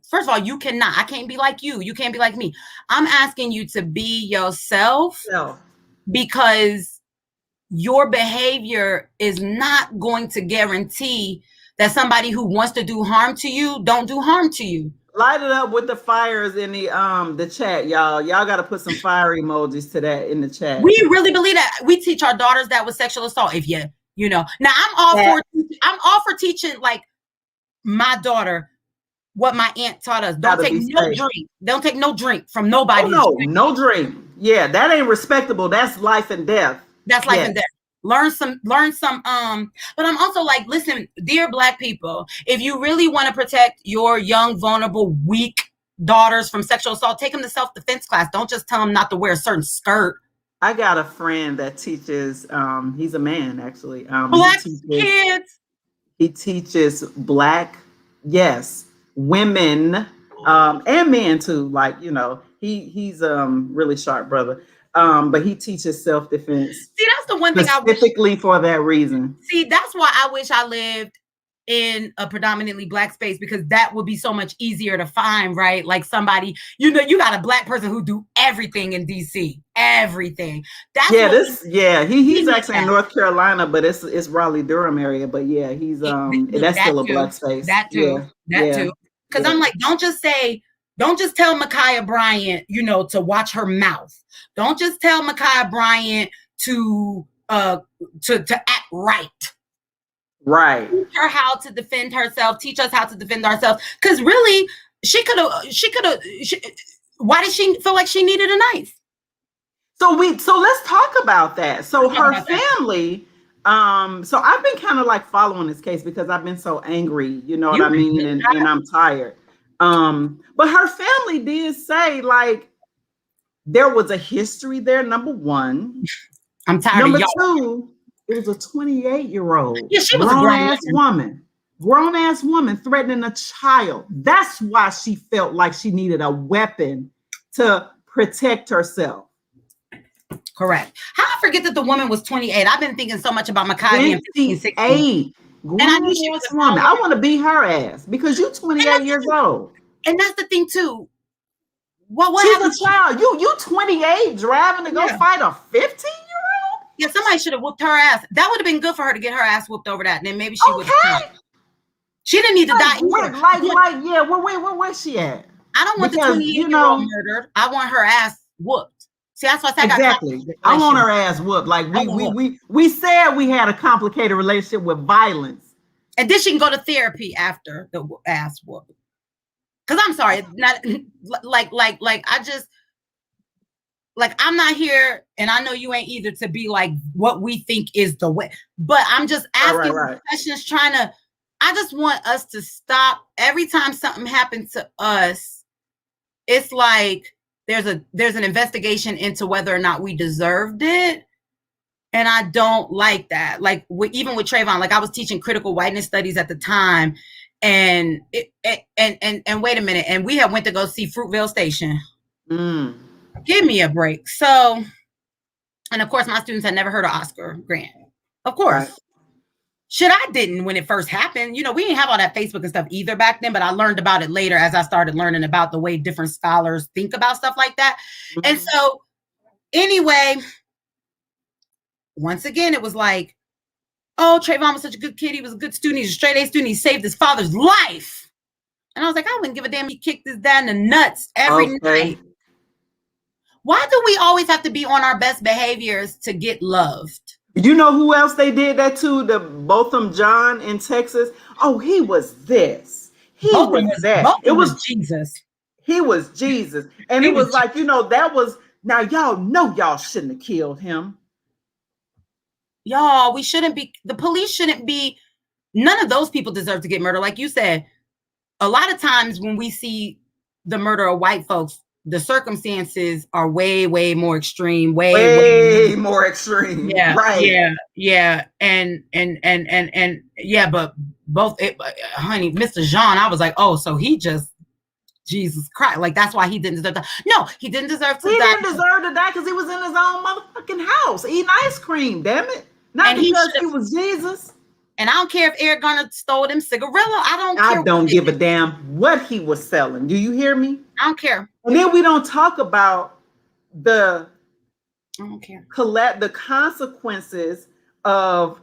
First of all, you cannot. I can't be like you. You can't be like me. I'm asking you to be yourself because your behavior is not going to guarantee that somebody who wants to do harm to you don't do harm to you. Light it up with the fires in the chat, y'all. Y'all got to put some fire emojis to that in the chat. We really believe that. We teach our daughters that with sexual assault. If now I'm all for teaching like my daughter what my aunt taught us. Don't take no drink. Don't take no drink from nobody. Oh, no drink. Yeah, that ain't respectable. That's life and death. That's life and death. Learn some, but I'm also like, listen, dear black people, if you really want to protect your young, vulnerable, weak daughters from sexual assault, take them to self-defense class. Don't just tell them not to wear a certain skirt. I got a friend that teaches, he's a man actually. Black kids. He teaches black, women, and men too. Like, he's really sharp brother. But he teaches self-defense. See, that's the one thing specifically for that reason. See, that's why I wish I lived in a predominantly Black space, because that would be so much easier to find, right? Like somebody, you know, you got a Black person who do everything in DC, everything. That's he's actually in North Carolina, but it's Raleigh Durham area. But yeah, he's that's still a Black space. That too. Because I'm like, don't just tell KiyaBryant, you know, to watch her mouth. Don't just tell KiyaBryant to act right. Right. Teach her how to defend herself. Teach us how to defend ourselves. Because really, she could have. Why did she feel like she needed a knife? So let's talk about that. So her family. So I've been kind of like following this case because I've been so angry. You know what I mean? And I'm tired. But her family did say like there was a history there. Number one. I'm tired. Number two. It was a 28-year-old. Yeah, she was grown ass woman threatening a child. That's why she felt like she needed a weapon to protect herself. Correct. How I forget that the woman was 28. I've been thinking so much about Makai being 15, 16. And I knew she was a woman. I want to beat her ass because you're 28 years old. And that's the thing too. She's a child. You 28 driving to go fight a 15-year-old? Yeah, somebody should have whooped her ass. That would have been good for her to get her ass whooped over that. And then maybe she would have. She didn't need to die either. Where's she at? I don't want the 28-year-old murdered. I want her ass whooped. See, that's why I said exactly. I want her ass whooped. Like we said we had a complicated relationship with violence. And then she can go to therapy after the ass whoop. Because I'm sorry, not I'm not here, and I know you ain't either, to be like what we think is the way. But I'm just asking questions, I just want us to stop. Every time something happens to us, it's like there's an investigation into whether or not we deserved it. And I don't like that. Like even with Trayvon, like I was teaching critical whiteness studies at the time. And and wait a minute. And we had went to go see Fruitvale Station. Give me a break. So, and of course, my students had never heard of Oscar Grant. Of course. Right. Shit, I didn't when it first happened. You know, we didn't have all that Facebook and stuff either back then, but I learned about it later as I started learning about the way different scholars think about stuff like that. Mm-hmm. And so, anyway, once again, it was like, oh, Trayvon was such a good kid. He was a good student. He's a straight A student. He saved his father's life. And I was like, I wouldn't give a damn. He kicked his dad in the nuts every night. Why do we always have to be on our best behaviors to get loved? You know who else they did that to? The Botham John in Texas. Oh, he was this. He was that. It was Jesus. He was Jesus. And it was like, you know, that was, now y'all know y'all shouldn't have killed him. Y'all, we shouldn't be, the police shouldn't be, none of those people deserve to get murdered. Like you said, a lot of times when we see the murder of white folks, the circumstances are way, way more extreme, way more extreme. Yeah. Right. Yeah. And yeah, but both, honey, Mr. Jean, I was like, oh, so he just, Jesus Christ. Like, that's why he didn't deserve to die. No, he didn't deserve to die. He didn't deserve to die because he was in his own motherfucking house eating ice cream, damn it. Not because he was Jesus. And I don't care if Eric Garner stole them cigarillo. I don't give a damn what he was selling. Do you hear me? I don't care. And then we don't talk about I don't care. The consequences of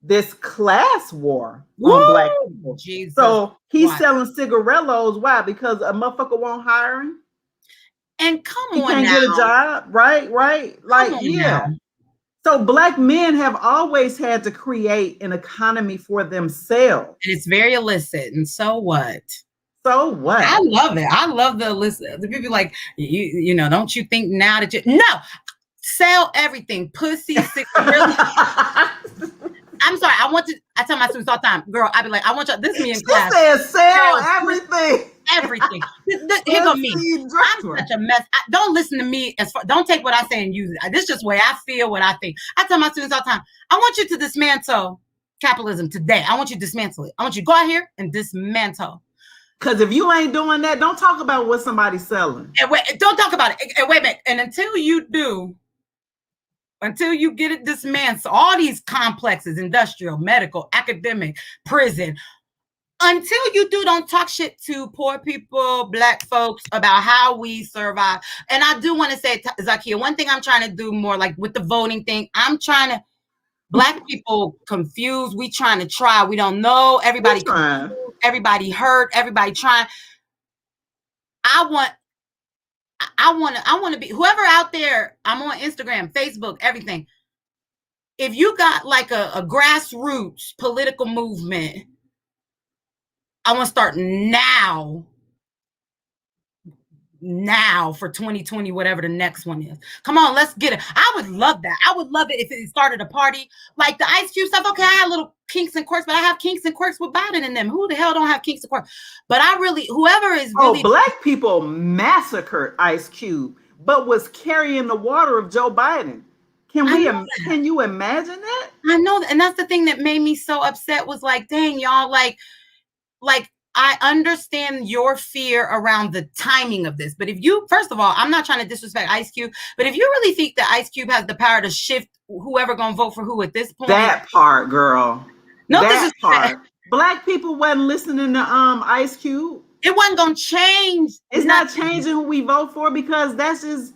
this class war on Black people. Jesus. So he's selling cigarillos. Why? Because a motherfucker won't hire him. And he can't get a job, right? Like, yeah. Now. So Black men have always had to create an economy for themselves. And it's very illicit. And so what? So what? I love it. I love the illicit. The people like, you know, don't you think now that no, sell everything. Pussy, cigarillos. I'm sorry. I tell my students all the time, girl, I be like, I want y'all, this is me in class. She said sell everything. Everything. Here go me. I'm such a mess. Don't listen to me don't take what I say and use it. This is just the way I feel, what I think. I tell my students all the time, I want you to dismantle capitalism today. I want you to dismantle it. I want you to go out here and dismantle. Because if you ain't doing that, don't talk about what somebody's selling. And don't talk about it. And wait a minute. And until you do, until you get it dismantled, all these complexes, industrial, medical, academic, prison, until you don't talk shit to poor people, Black folks, about how we survive. And I do want to say, Zakia, one thing I'm trying to do more, like with the voting thing, I'm trying to, Black people confused. We trying to try. We don't know. Everybody confused, everybody hurt, everybody trying. I want to be, whoever out there, I'm on Instagram, Facebook, everything. If you got like a grassroots political movement, I want to start now for 2020, whatever the next one is. Come on, let's get it. I would love that. I would love it if it started a party like the Ice Cube stuff. Okay, I have little kinks and quirks, but I have kinks and quirks with Biden in them. Who the hell don't have kinks and quirks? But I really, whoever is really... Black people massacred Ice Cube, but was carrying the water of Joe Biden. Can you imagine that? I know that. And that's the thing that made me so upset, was like, dang, y'all, like I understand your fear around the timing of this. But if you, first of all, I'm not trying to disrespect Ice Cube, but if you really think that Ice Cube has the power to shift whoever gonna vote for who at this point. That part, girl. No, that part. Black people wasn't listening to Ice Cube. It wasn't gonna change. It's not changing who we vote for, because that's just...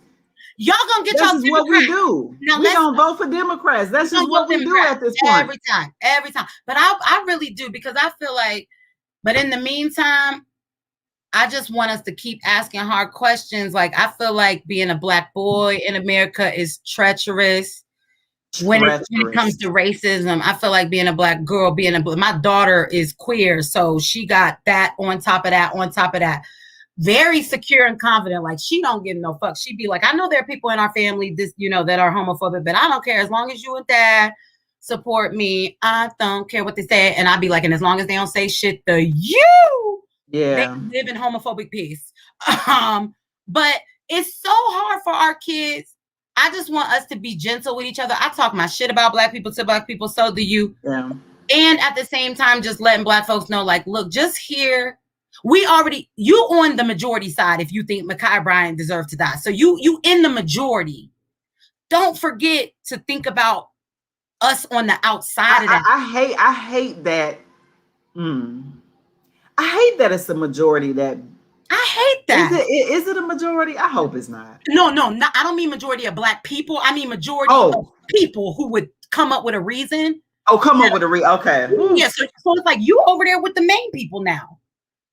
Y'all gonna get y'all Democrats. What we do. Now, we don't vote for Democrats. That's just what we do at this point. Every time. But I really do, because I feel like, but in the meantime, I just want us to keep asking hard questions. Like, I feel like being a Black boy in America is treacherous. When it comes to racism, I feel like being a Black girl, my daughter is queer, so she got that on top of that. Very secure and confident, like she don't give no fuck. She'd be like, I know there are people in our family, that are homophobic, but I don't care. As long as you and Dad support me, I don't care what they say. And I'd be like, and as long as they don't say shit to you, they live in homophobic peace. But it's so hard for our kids. I just want us to be gentle with each other. I talk my shit about Black people to Black people, so do you. Yeah. And at the same time, just letting Black folks know, like, look, just here. You on the majority side if you think KiyaBryant deserved to die. So you in the majority. Don't forget to think about us on the outside of that. I hate that. I hate that it's a majority that... I hate that. Is it a majority? I hope it's not. No, I don't mean majority of Black people. I mean majority of people who would come up with a reason. Up with a reason. Okay. Yeah, so it's like you over there with the main people now.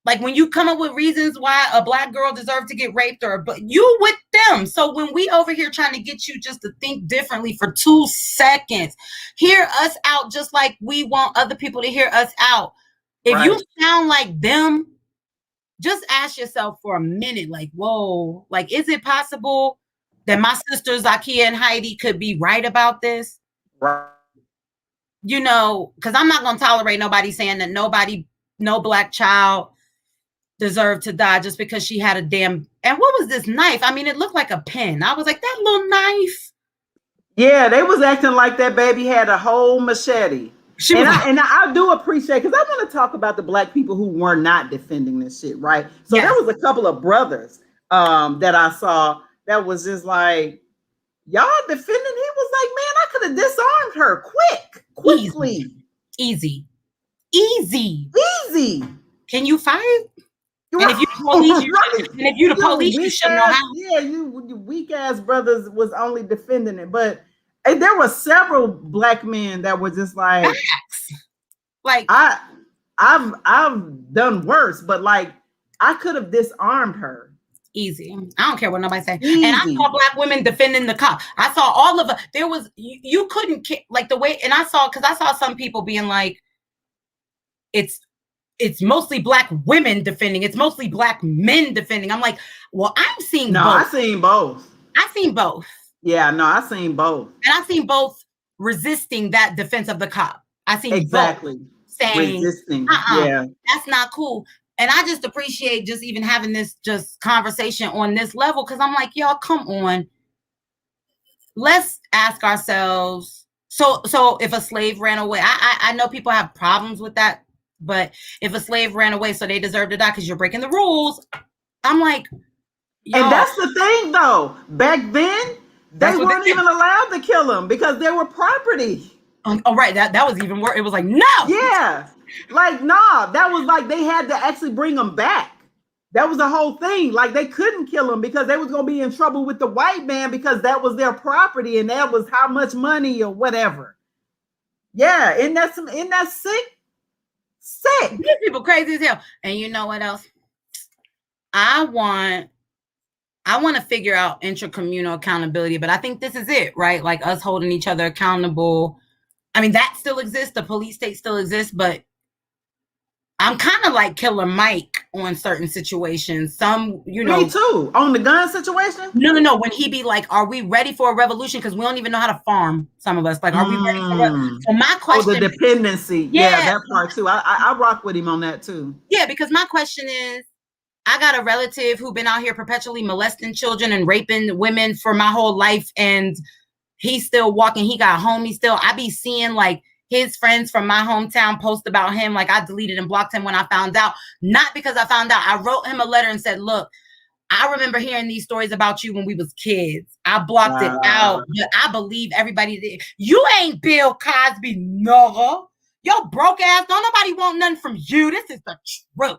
Like when you come up with reasons why a Black girl deserves to get raped, but you with them. So when we over here trying to get you just to think differently for 2 seconds, hear us out just like we want other people to hear us out. If you sound like them, just ask yourself for a minute, like, whoa, like, is it possible that my sisters, Zakia and Heidi, could be right about this? Right. Because I'm not going to tolerate nobody saying that no Black child deserved to die just because she had a damn... And what was this knife? I mean, it looked like a pen. I was like, that little knife. Yeah, they was acting like that baby had a whole machete. I do appreciate, because I want to talk about the Black people who were not defending this shit, right? So there was a couple of brothers that I saw that was just like, y'all defending? He was like, man, I could have disarmed her quickly. Easy. Can you fight? And if you the police, you should know how. Yeah, you weak ass brothers was only defending it, but there were several Black men that were just like, I've done worse, but like I could have disarmed her. Easy. I don't care what nobody say. Easy. And I saw Black women defending the cop. I saw all of it. There was you couldn't like the way, and I saw some people being like, it's mostly Black women defending. It's mostly Black men defending. I'm like, well, I'm seeing both. I seen both. Yeah, no, I seen both. And I seen both resisting that defense of the cop. I seen both saying, resisting. Yeah, that's not cool. And I just appreciate just even having this just conversation on this level, because I'm like, y'all, come on. Let's ask ourselves. So if a slave ran away, I know people have problems with that. But if a slave ran away, so they deserve to die because you're breaking the rules. I'm like, and that's the thing, though. Back then, They weren't even allowed to kill them because they were property. Oh, right. That was even worse. It was like, no. Yeah. Like, nah, that was like they had to actually bring them back. That was the whole thing. Like, they couldn't kill them because they was going to be in trouble with the white man because that was their property and that was how much money or whatever. Yeah. Isn't that sick? Sick. These people crazy as hell. And you know what else? I want to figure out intracommunal accountability, but I think this is it, right? Like us holding each other accountable. I mean, that still exists. The police state still exists, but I'm kind of like Killer Mike on certain situations. Some, Me too. On the gun situation? No. When he be like, are we ready for a revolution? Because we don't even know how to farm, some of us. Like, are we ready for So my question... the dependency. Yeah, that part too. I rock with him on that too. Yeah, because my question is, I got a relative who been out here perpetually molesting children and raping women for my whole life. And he's still walking. He got homies still. I be seeing like his friends from my hometown post about him. Like, I deleted and blocked him when I found out. Not because I found out. I wrote him a letter and said, look, I remember hearing these stories about you when we was kids. I blocked it out. But I believe everybody did. You ain't Bill Cosby, no. Yo, broke ass. Don't nobody want nothing from you. This is the truth.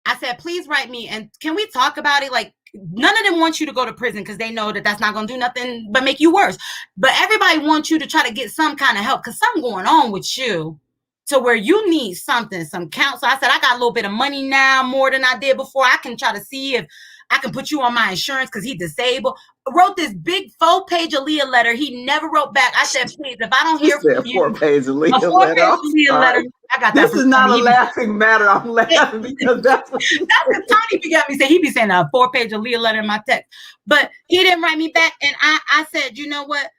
I said, please write me. And can we talk about it? Like, none of them want you to go to prison because they know that that's not going to do nothing but make you worse. But everybody wants you to try to get some kind of help because something going on with you to where you need something, some counsel. I said, I got a little bit of money now, more than I did before. I can try to see if I can put you on my insurance because he's disabled. Wrote this big 4-page Aaliyah letter. He never wrote back. I said, please, if I don't hear from you, 4-page Aaliyah letter. I got that. This is not a laughing matter. I'm laughing because that's what Tony began me say. He be saying a 4-page Aaliyah letter in my text, but he didn't write me back. And I said, you know what?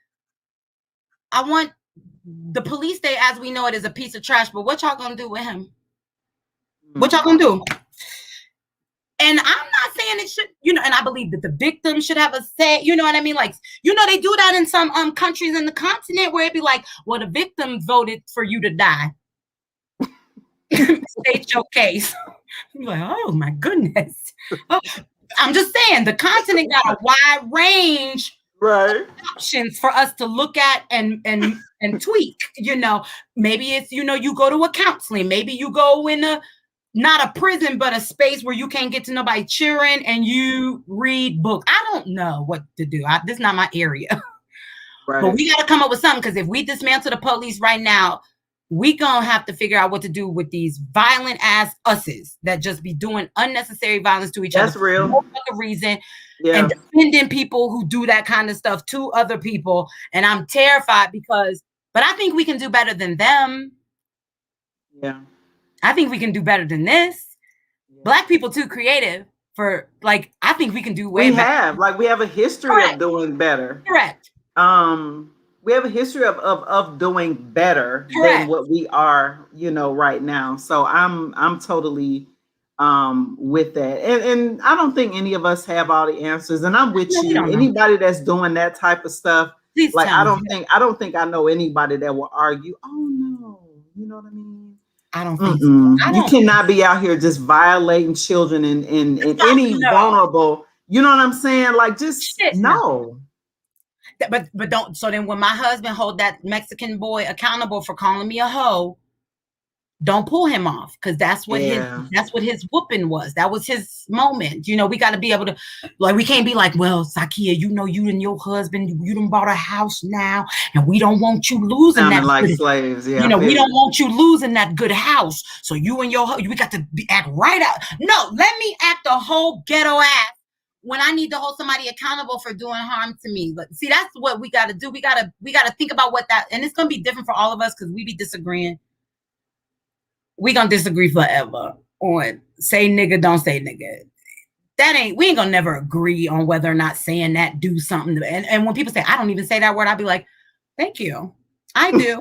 I want the police state as we know it is a piece of trash. But what y'all gonna do with him? What y'all gonna do? And I'm not saying it should, and I believe that the victim should have a say, you know what I mean? Like, they do that in some countries in the continent where it'd be like, well, the victim voted for you to die. State your case. I'm like, oh my goodness. Oh, I'm just saying the continent got a wide range of options for us to look at and tweak. Maybe it's, you go to a counseling, maybe you go in not a prison, but a space where you can't get to nobody cheering and you read books. I don't know what to do. This is not my area. But we got to come up with something because if we dismantle the police right now, we gonna have to figure out what to do with these violent ass usses that just be doing unnecessary violence to each other. That's real. For no other reason. Yeah. And defending people who do that kind of stuff to other people. And I'm terrified but I think we can do better than them. Yeah. I think we can do better than this. Yeah. Black people too creative for I think we can do way better. We have a history of doing better. Correct. We have a history of doing better than what we are, right now. So I'm totally with that. And I don't think any of us have all the answers. And I'm with you. Anybody that's doing that type of stuff, I don't think I know anybody that will argue, oh no, you know what I mean? I don't think so. You cannot be out here just violating children and any vulnerable, you know what I'm saying? No. But don't. So then when my husband hold that Mexican boy accountable for calling me a hoe, don't pull him off because that's what his whooping was. That was his moment. We got to be able to, we can't be like, well, Zakia, you and your husband, you done bought a house now, and we don't want you losing that. Like slaves, yeah. We don't want you losing that good house. So you and we got to act right out. No, let me act a whole ghetto ass when I need to hold somebody accountable for doing harm to me. But see, that's what we got to do. We got to think about what that, and it's going to be different for all of us because we be disagreeing. We gonna disagree forever on say nigga, don't say nigga. We ain't gonna never agree on whether or not saying that do something. And when people say, I don't even say that word, I'll be like, thank you. I do.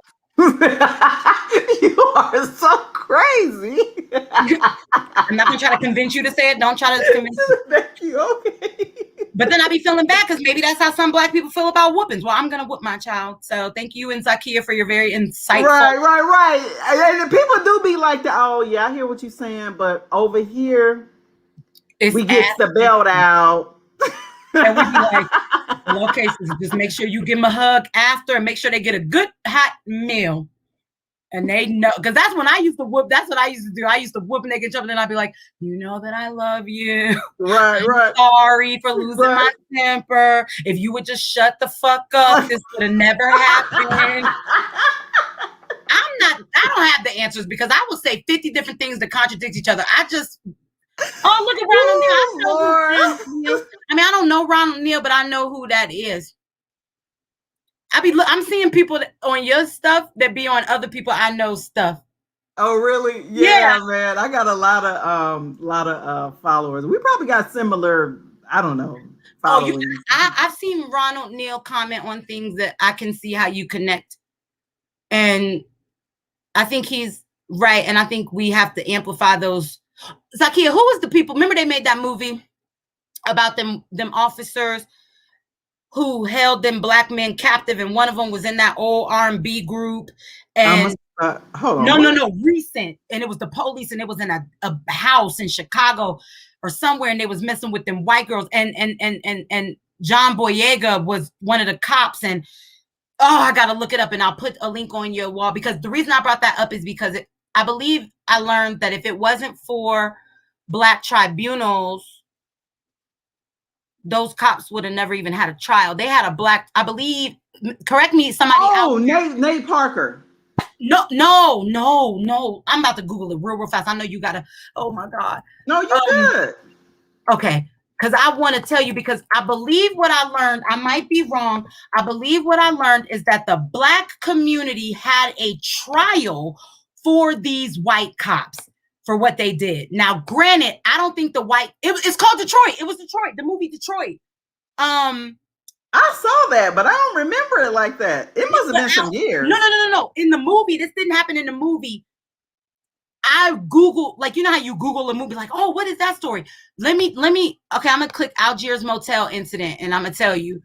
You are so crazy. I'm not gonna try to convince you to say it. Don't try to convince me. Thank you. Okay. But then I be feeling bad because maybe that's how some Black people feel about whoopings. Well, I'm gonna whoop my child. So thank you and Zakia for your very insightful. Right. And people do be like that. Oh yeah, I hear what you're saying, but over here we get the belt out. And we be like, In all cases, just make sure you give them a hug after and make sure they get a good hot meal. And they know, because that's when I used to whoop. That's what I used to do. I used to whoop and they get trouble, and then I'd be like, you know that I love you. Right, right. Sorry for losing my temper. If you would just shut the fuck up, this would have never happened. I don't have the answers because I will say 50 different things that contradict each other. I just, look at Ronald Neal. I mean, I don't know Ronald Neal, but I know who that is. I'm seeing people on your stuff that be on other people I know stuff. Oh, really? Yeah, man. I got a lot of followers. We probably got similar, I don't know, followers. I've seen Ronald Neal comment on things that I can see how you connect. And I think he's right. And I think we have to amplify those. Zakia, who was the people? Remember they made that movie about them officers who held them black men captive, and one of them was in that old R&B group. And hold on. No, recent. And it was the police, and it was in a house in Chicago or somewhere, and they was messing with them white girls. And John Boyega was one of the cops. And I gotta look it up, and I'll put a link on your wall, because the reason I brought that up is because I believe I learned that if it wasn't for black tribunals, those cops would have never even had a trial. They had a black, I believe, correct me, somebody else. Nate Parker. No. I'm about to Google it real fast. I know you gotta, oh my God. No, you good. Okay. Because I want to tell you, because I believe what I learned, I might be wrong. I believe what I learned is that the black community had a trial for these white cops for what they did. Now, granted, I don't think it's called Detroit. It was Detroit, the movie Detroit. I saw that, but I don't remember it like that. It must have been some years. No. In the movie, this didn't happen in the movie. I Googled, like, you know how you Google a movie, like, oh, what is that story? Let me, okay, I'm going to click Algiers Motel incident, and I'm going to tell you.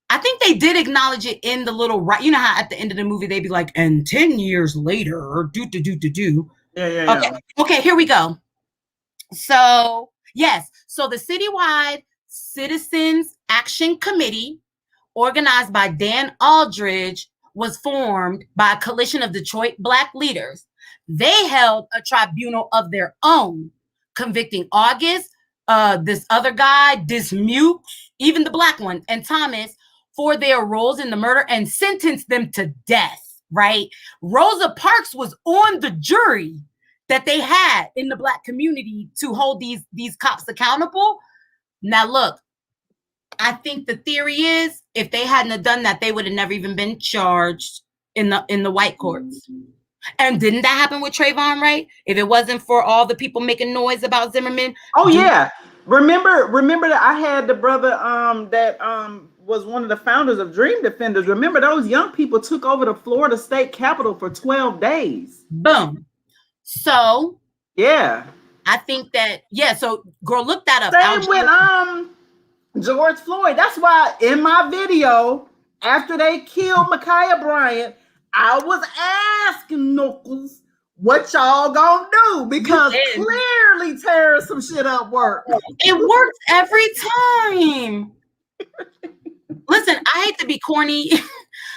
I think they did acknowledge it in the little, you know how at the end of the movie, they'd be like, and 10 years later, do. Yeah. Okay, here we go. So, yes. So the Citywide Citizens Action Committee, organized by Dan Aldridge, was formed by a coalition of Detroit Black leaders. They held a tribunal of their own, convicting August, this other guy, Dismukes, even the black one, and Thomas, for their roles in the murder, and sentenced them to death, right? Rosa Parks was on the jury that they had in the black community to hold these cops accountable. Now, look, I think the theory is if they hadn't have done that, they would have never even been charged in the white courts. And didn't that happen with Trayvon, right? If it wasn't for all the people making noise about Zimmerman. Oh, yeah. Remember that I had the brother that was one of the founders of Dream Defenders. Remember, those young people took over the Florida State Capitol for 12 days. Boom. So yeah, I think that, so girl, look that up. Same with George Floyd. That's why in my video, after they killed KiyaBryant, I was asking Knuckles, what y'all gonna do? Because clearly tearing some shit up worked. It works every time. Listen, I hate to be corny,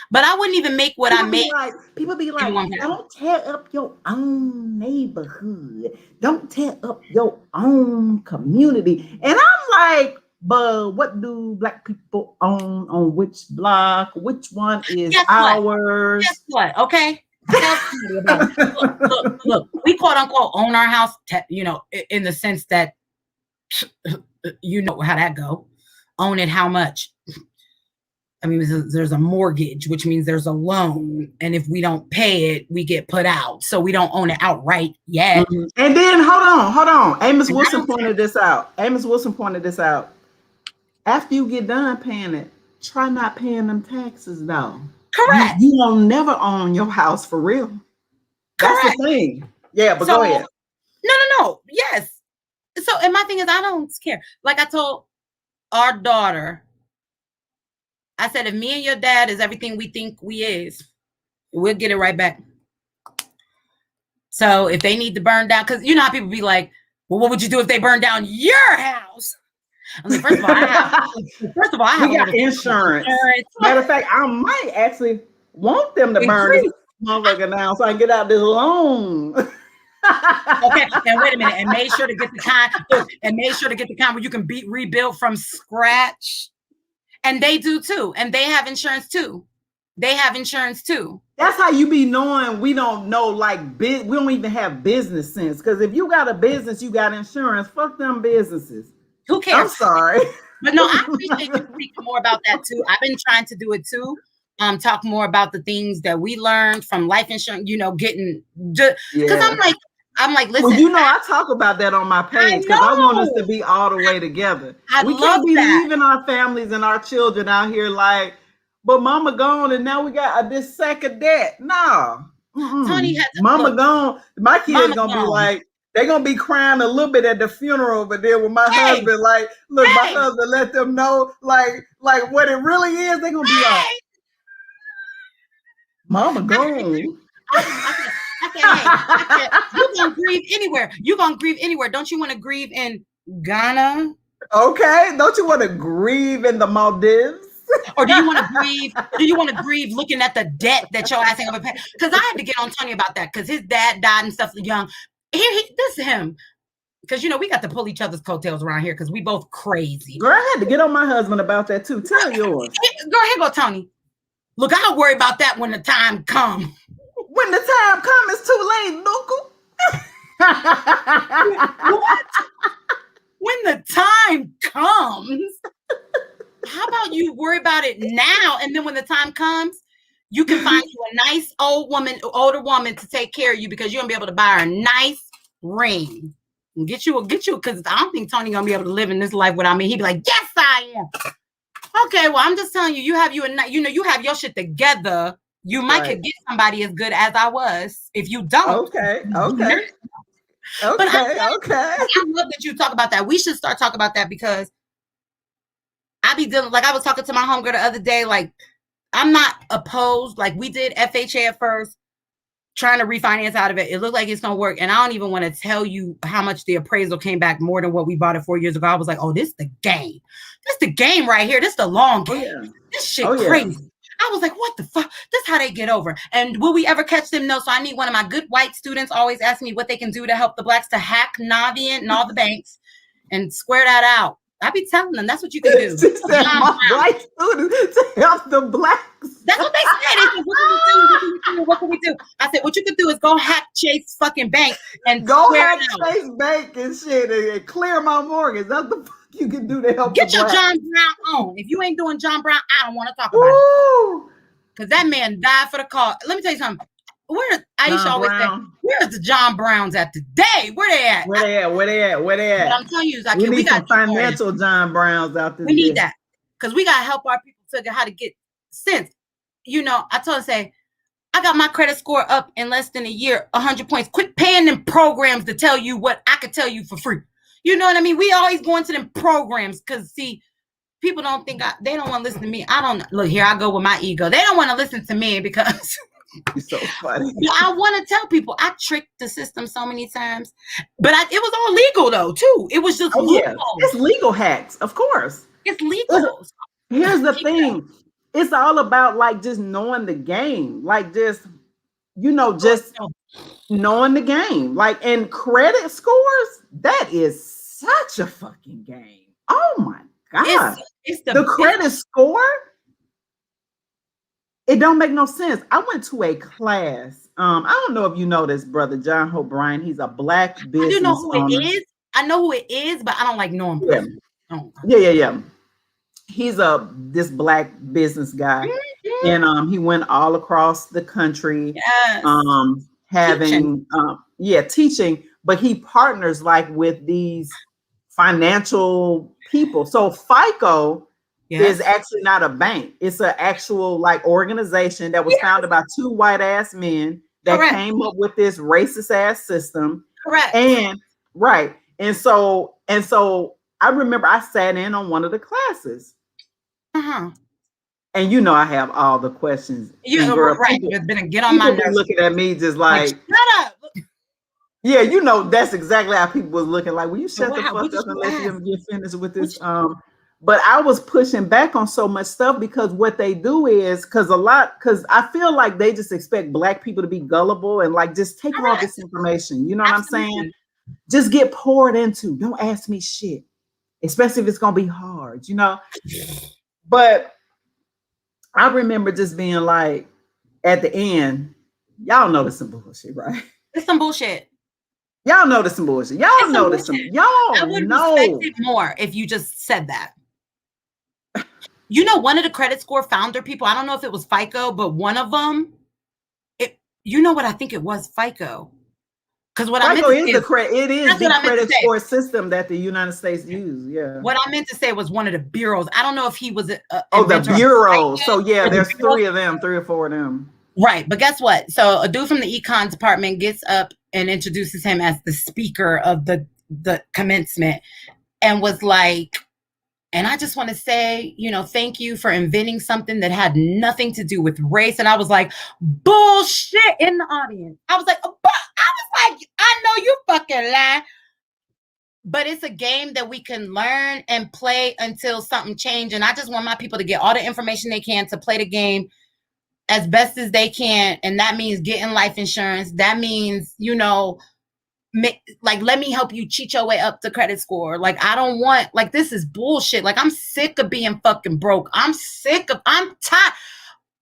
but I wouldn't even make what I make. People be like, don't tear up your own neighborhood. Don't tear up your own community. And I'm like, but what do black people own on which block? Which one is ours? Guess what? Okay. Look, we quote unquote own our house, in the sense that, you know how that go. Own it how much? I mean, there's a mortgage, which means there's a loan. And if we don't pay it, we get put out. So we don't own it outright yet. Mm-hmm. And then, hold on. Amos Wilson pointed this out. After you get done paying it, try not paying them taxes, though. Correct. You will never own your house for real. That's the thing. Yeah, but go ahead. No. Yes. So, and my thing is, I don't care. Like I told our daughter, I said, if me and your dad is everything we think we is, we'll get it right back. So if they need to burn down, because you know how people be like, well, what would you do if they burn down your house? I mean, first of all, I have We a got little insurance. Matter of fact, I might actually want them to burn this motherfucker down so I can get out this loan. Okay, and wait a minute, and make sure to get the kind. Look, and make sure to get the kind where you can rebuild from scratch. And they do too, and they have insurance too. That's how you be knowing we don't know, like, we don't even have business sense. Because if you got a business, you got insurance. Fuck them businesses. Who cares? I'm sorry. But no, I appreciate you speaking more about that too. I've been trying to do it too. Talk more about the things that we learned from life insurance, getting just because I'm like, listen. Well, I talk about that on my page because I want us to be all the way together. We can't be leaving our families and our children out here like, but mama gone and now we got this sack of debt. No. Tony has mama gone. My kids gonna be like, they're gonna be crying a little bit at the funeral, but then with my husband, like, look, my husband let them know like what it really is, they're gonna be like, mama gone. I said, you're gonna grieve anywhere. Don't you want to grieve in Ghana? Okay. Don't you want to grieve in the Maldives? Or do you want to grieve looking at the debt that your ass ain't gonna pay? Because I had to get on Tony about that because his dad died and stuff young. This is him. Because we got to pull each other's coattails around here because we both crazy. Girl, I had to get on my husband about that too. Tell yours. Girl, here go Tony. Look, I'll worry about that when the time comes. When the time comes, it's too late, Luca. What? When the time comes? How about you worry about it now, and then when the time comes, you can find you a nice older woman to take care of you because you're gonna be able to buy her a nice ring and get you because I don't think Tony gonna be able to live in this life without me. He'd be like, yes, I am. Okay, well, I'm just telling you, you have your shit together. You might could get somebody as good as I was if you don't. Okay. But I love that you talk about that. We should start talking about that because I be dealing, like I was talking to my homegirl the other day, like I'm not opposed. Like we did FHA at first, trying to refinance out of it. It looked like it's gonna work. And I don't even want to tell you how much the appraisal came back more than what we bought it 4 years ago. I was like, oh, this is the game. This is the game right here. This is the long game. Yeah. This shit crazy. I was like, what the fuck? This is how they get over. And will we ever catch them? No. So I need one of my good white students always ask me what they can do to help the blacks to hack Navient and all the banks and square that out. I be telling them that's what you can do. White students to help the blacks. That's what they said. They said, what can we do? I said, what you can do is go hack Chase fucking bank and go hack Chase bank and shit and clear my mortgage. That's the fuck you can do to help. Get your John Brown on. If you ain't doing John Brown, I don't want to talk about it. Because that man died for the cause. Let me tell you something. Aisha always say, where's the John Browns at today? Where they at? Where they at? But I'm telling you, we got some financial John Browns out there. We need that. Because we got to help our people figure how to get sense. I told her, say, I got my credit score up in less than a year, 100 points. Quit paying them programs to tell you what I could tell you for free. You know what I mean? We always going to them programs because, see, people don't think they don't want to listen to me. I don't look here. I go with my ego. They don't want to listen to me because you're so funny. I want to tell people I tricked the system so many times, but it was all legal though too. It was just legal. It's legal hacks, of course. It's legal. Here's the thing: it's all about like just knowing the game, like just knowing the game, like and credit scores. That is such a fucking game. Oh my god! It's the credit score. It don't make no sense. I went to a class. I don't know if you know this brother, John O'Brien. He's a black business. I do know who it is. I know who it is, but I don't like know him. Yeah. He's this black business guy, and he went all across the country, having teaching. But he partners like with these financial people. So FICO. Is actually not a bank. It's an actual like organization that was founded by two white ass men that came up with this racist ass system. Correct. And so I remember I sat in on one of the classes. And I have all the questions. You're right. You're gonna get on my nerves. Looking at me just like shut up. Yeah, you know, that's exactly how people was looking like, will you So shut the fuck what did up and you let ask? them get finished with What this? But I was pushing back on so much stuff because what they do is because I feel like they just expect black people to be gullible and like just take all Correct. this information. You know what I'm saying? Absolutely. Just get poured into. Don't ask me shit, especially if it's gonna be hard, you know. But I remember just being like, at the end, y'all know this some bullshit, right? It's some bullshit. Y'all know this some bullshit. It's Y'all some know this some. bullshit. I Y'all would respect know. it more if you just said that. You know, one of the credit score founder people, I don't know if it was FICO, but one of them, you know what I think it was, FICO. Because what I meant FICO to is say the is, credit. It is that's what the I meant to credit say. score system that the United States use. Yeah. What I meant to say was one of the bureaus. I don't know if he was an Oh, the inventor of bureau. FICO So yeah, or the there's bureau. three of them, three or four of them. Right. But guess what? So a dude from the econ department gets up and introduces him as the speaker of the commencement and was like, and I just want to say, you know, thank you for inventing something that had nothing to do with race. And I was like, bullshit in the audience. I was like, I know you fucking lie. But it's a game that we can learn and play until something changes. And I just want my people to get all the information they can to play the game as best as they can. And that means getting life insurance. That means, you know, like, let me help you cheat your way up the credit score. Like, I don't want, like, this is bullshit. Like, I'm sick of being fucking broke. I'm tired.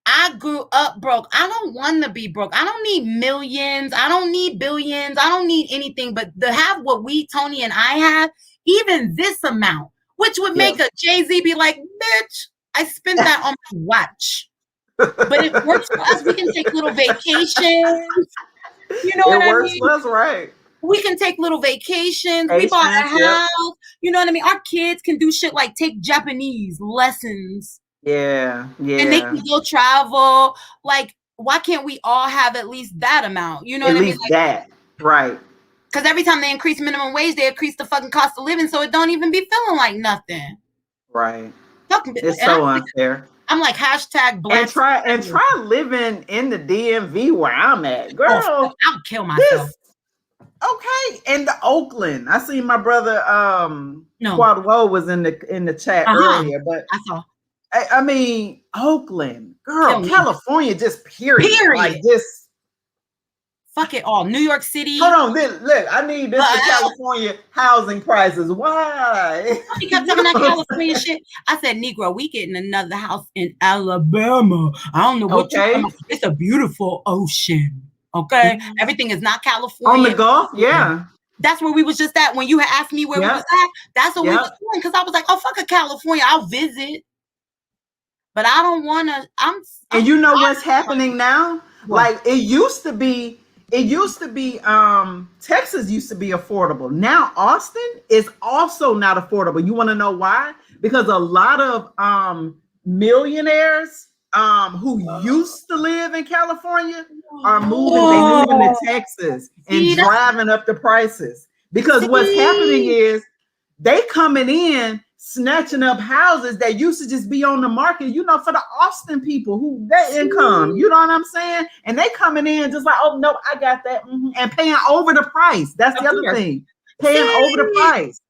I grew up broke. I don't want to be broke. I don't need millions. I don't need billions. I don't need anything but to have what Tony and I have, even this amount, which would make a Jay-Z be like, bitch, I spent that on my watch. But it works for us. We can take little vacations. You know what I mean? For us, right? We can take little vacations. We bought a house. You know what I mean? Our kids can do shit like take Japanese lessons. Yeah. And they can go travel. Like, why can't we all have at least that amount? You know what I mean? At least that. Right. Because every time they increase minimum wage, they increase the fucking cost of living. So it don't even be feeling like nothing. Right. It's so unfair. I'm like, hashtag black. And try living in the DMV where I'm at. Girl, I'll kill myself. Okay. And the Oakland. I seen my brother Quad Woe was in the chat earlier, but I saw. I mean, Oakland, girl, California, just period. Like this. Fuck it all. New York City. Hold on, look, I need this for California housing prices. Why? You kept talking that California shit. I said, Negro, we getting another house in Alabama. I don't know what you're talking about. It's a beautiful ocean. Okay? Mm-hmm. Everything is not California. On the Gulf, yeah. That's where we was just at. When you had asked me where we was at, that's what we was doing. Because I was like, oh, fuck a California. I'll visit. But I don't want to. And you know what's happening now? What? Like, it used to be, Texas used to be affordable. Now Austin is also not affordable. You want to know why? Because a lot of millionaires who used to live in California are moving to Texas and driving up the prices. Because what's happening is they coming in snatching up houses that used to just be on the market, you know, for the Austin people who their income, you know what I'm saying? And they coming in just like, oh no, I got that, and paying over the price. That's the other thing, paying over the price.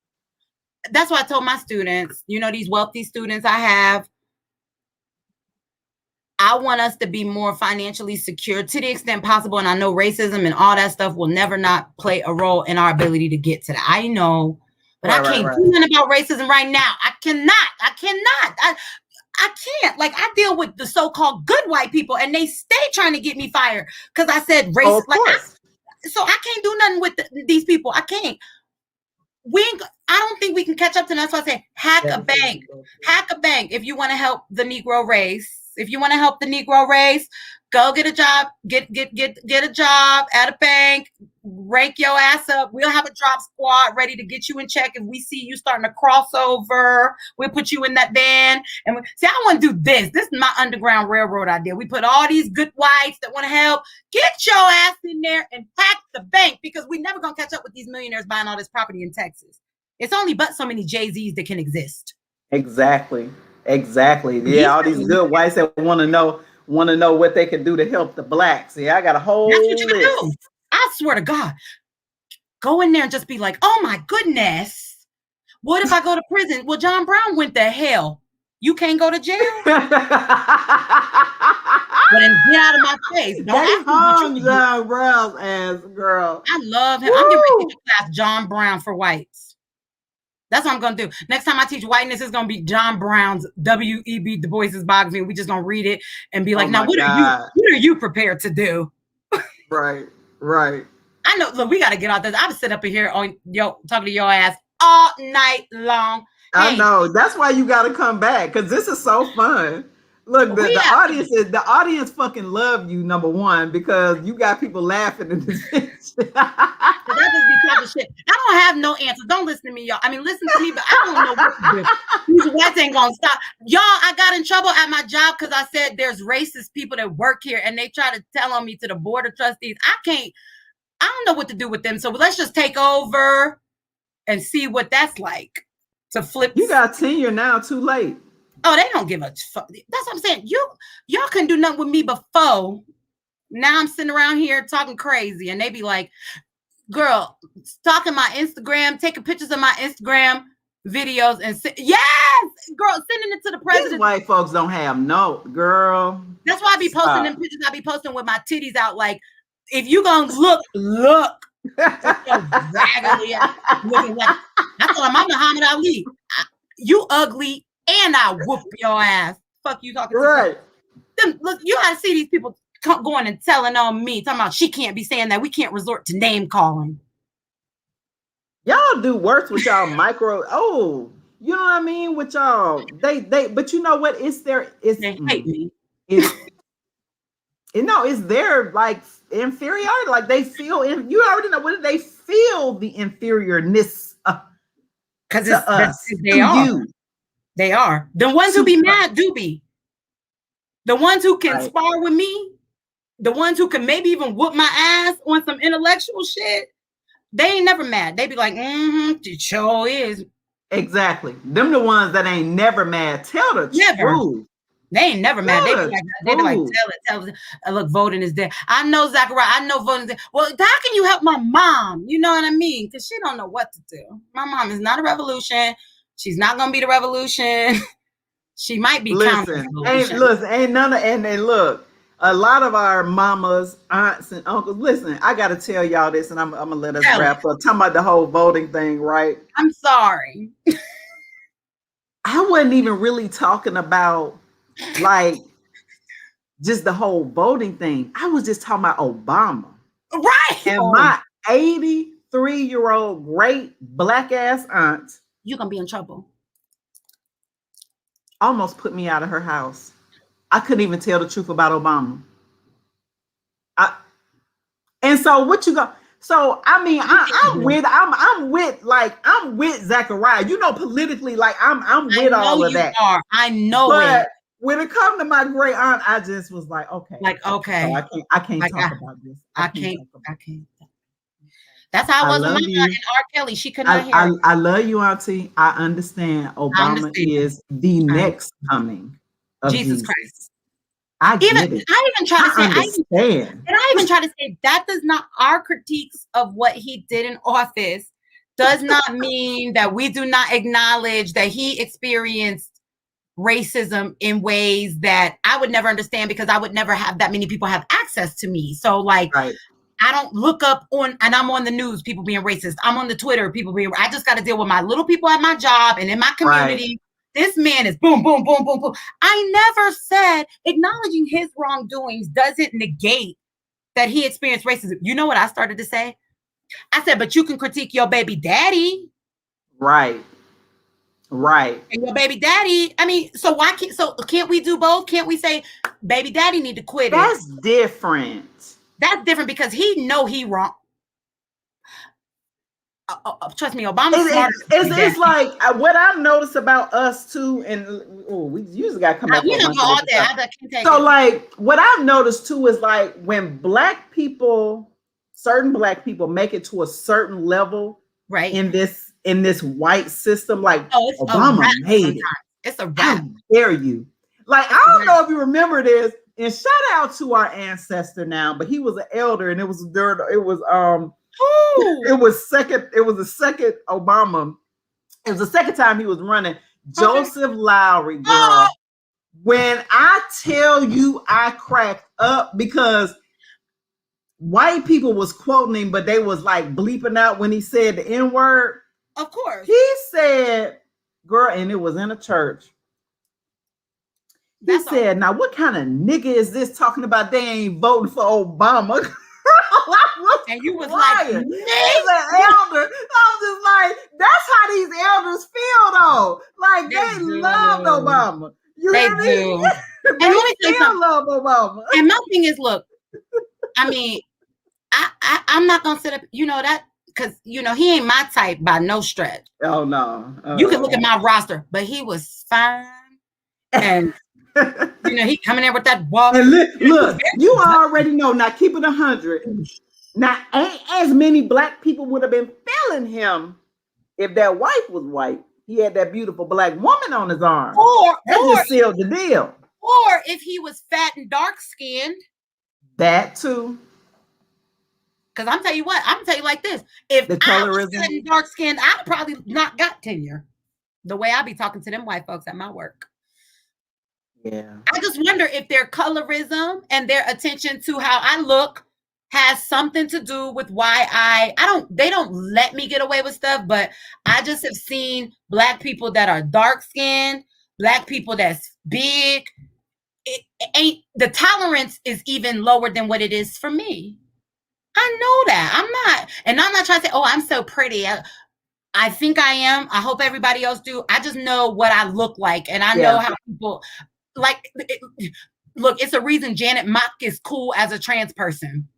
That's why I told my students, you know, these wealthy students I have, I want us to be more financially secure to the extent possible. And I know racism and all that stuff will never not play a role in our ability to get to that. I know. But I can't do nothing about racism right now. I cannot. I can't. Like, I deal with the so-called good white people, and they stay trying to get me fired because I said race. So I can't do nothing with these people. I can't. I don't think we can catch up to them. That's why I say hack a bank. Hack a bank if you want to help the Negro race. If you want to help the Negro race, go get a job. Get a job at a bank. Rank your ass up. We'll have a drop squad ready to get you in check. If we see you starting to cross over, we'll put you in that van. And see, I want to do this. This is my Underground Railroad idea. We put all these good whites that want to help. Get your ass in there and hack the bank, because we're never going to catch up with these millionaires buying all this property in Texas. It's only but so many Jay-Z's that can exist. Exactly. Yeah, all these good whites that want to know what they can do to help the blacks. Yeah, I got a whole list. I swear to God, go in there and just be like, oh my goodness, what if I go to prison? Well, John Brown went to hell. You can't go to jail? Well, then get out of my face. Don't ask me what you John Brown's ass, girl. I love him. Woo! I'm getting ready to teach class John Brown for whites. That's what I'm going to do. Next time I teach whiteness, it's going to be John Brown's W.E.B. Du Bois's biography. We just going to read it and be like, now, what are you prepared to do? Right. I know. Look, we got to get out this. I've sit up in here on talking to your ass all night long. I know. That's why you got to come back, because this is so fun. Look, the audience fucking love you, number one, because you got people laughing in this bitch. That just be talking shit. I don't have no answers. Don't listen to me, y'all. I mean, listen to me, but I don't know what to do. These whites ain't gonna stop. Y'all, I got in trouble at my job because I said there's racist people that work here, and they try to tell on me to the board of trustees. I don't know what to do with them. So let's just take over and see what that's like. To flip. You got tenure now, too late. Oh, they don't give a fuck. That's what I'm saying. Y'all couldn't do nothing with me before. Now I'm sitting around here talking crazy, and they be like, girl, stalking my Instagram, taking pictures of my Instagram videos, and yes, girl, sending it to the president. These white folks don't have no, girl. That's why I be posting them pictures. I be posting with my titties out, like, if you gonna look. Raggedy, looking like, I told him I'm Muhammad Ali. You ugly, and I whoop your ass. Fuck you talking right. to. Look, you gotta see these people going and telling on me, talking about she can't be saying that. We can't resort to name calling. Y'all do worse with y'all micro. Oh, you know what I mean? With y'all, they. But you know what? They hate me. It's their like inferiority. Like they feel you already know what they feel the inferiorness because it's us. They are. You. They are the ones who be mad. Do be the ones who can spar with me. The ones who can maybe even whoop my ass on some intellectual shit. They ain't never mad. They be like, it sure is. Exactly. Them the ones that ain't never mad. Tell the truth. They ain't never mad. They be like, tell it. Look, voting is there. I know Zachariah. I know voting is there. Well, how can you help my mom? You know what I mean? Because she don't know what to do. My mom is not a revolution. She's not gonna be the revolution. She might be counter. Ain't none of and look. A lot of our mamas, aunts, and uncles. Listen, I got to tell y'all this, and I'm gonna let us wrap up. Talking about the whole voting thing, right? I'm sorry. I wasn't even really talking about like just the whole voting thing. I was just talking about Obama, right? And my 83-year-old great black ass aunt. You're gonna be in trouble. Almost put me out of her house. I couldn't even tell the truth about Obama. And so what you go? So I mean, I'm with Zachariah. You know, politically, like I'm with all of that. I know but it. When it comes to my great aunt, I just was like, okay. Okay. So I can't talk about this. I can't. That's how I was with my aunt and R. Kelly. She could not hear. I love you, Auntie. I understand. Obama is the next coming of Jesus Christ. I even try to say that does not, our critiques of what he did in office does not mean that we do not acknowledge that he experienced racism in ways that I would never understand, because I would never have that many people have access to me. So like, I don't look up on, and I'm on the news, people being racist. I'm on the Twitter, people being, I just got to deal with my little people at my job and in my community. This man is boom, boom, boom, boom, boom. I never said acknowledging his wrongdoings doesn't negate that he experienced racism. You know what I started to say? I said, but you can critique your baby daddy. Right. And your baby daddy, I mean, can't we do both? Can't we say baby daddy need to quit it? That's different. That's different because he know he wrong. Trust me, Obama's smart. It's like what I've noticed about us too, and we usually got to come back. We don't go all day. So like what I've noticed too is like when certain black people make it to a certain level, right, in this white system, like Obama made it. It's a rap. How dare you? Like I don't know if you remember this. And shout out to our ancestor now, but he was an elder, and it was Who? It was the second Obama. It was the second time he was running. Joseph Lowry, girl. When I tell you I cracked up because white people was quoting him, but they was like bleeping out when he said the N-word. Of course. He said, girl, and it was in a church. He said, now what kind of nigga is this talking about they ain't voting for Obama? And you was like, he's an elder. I was just like, that's how these elders feel though. Like they loved Obama. You hear me? Do. And let me say something. Love Obama. And my thing is, look, I mean, I'm not gonna sit up, you know that, because you know he ain't my type by no stretch. Oh no. You can look at my roster, but he was fine. And you know, he coming there with that walk. And look, you already know. Now keep it 100. Now ain't as many black people would have been feeling him if that wife was white. He had that beautiful black woman on his arm. Or just sealed the deal. Or if he was fat and dark skinned. That too. Because I'm telling you what, I'm gonna tell you like this: if I was fat and dark skinned, I'd probably not got tenure. The way I be talking to them white folks at my work. Yeah. I just wonder if their colorism and their attention to how I look has something to do with why they don't let me get away with stuff, but I just have seen black people that are dark skinned, black people that's big. It ain't, the tolerance is even lower than what it is for me. I know that. I'm not trying to say, oh, I'm so pretty. I think I am. I hope everybody else do. I just know what I look like, and I know how people like. Look, it's a reason Janet Mock is cool as a trans person,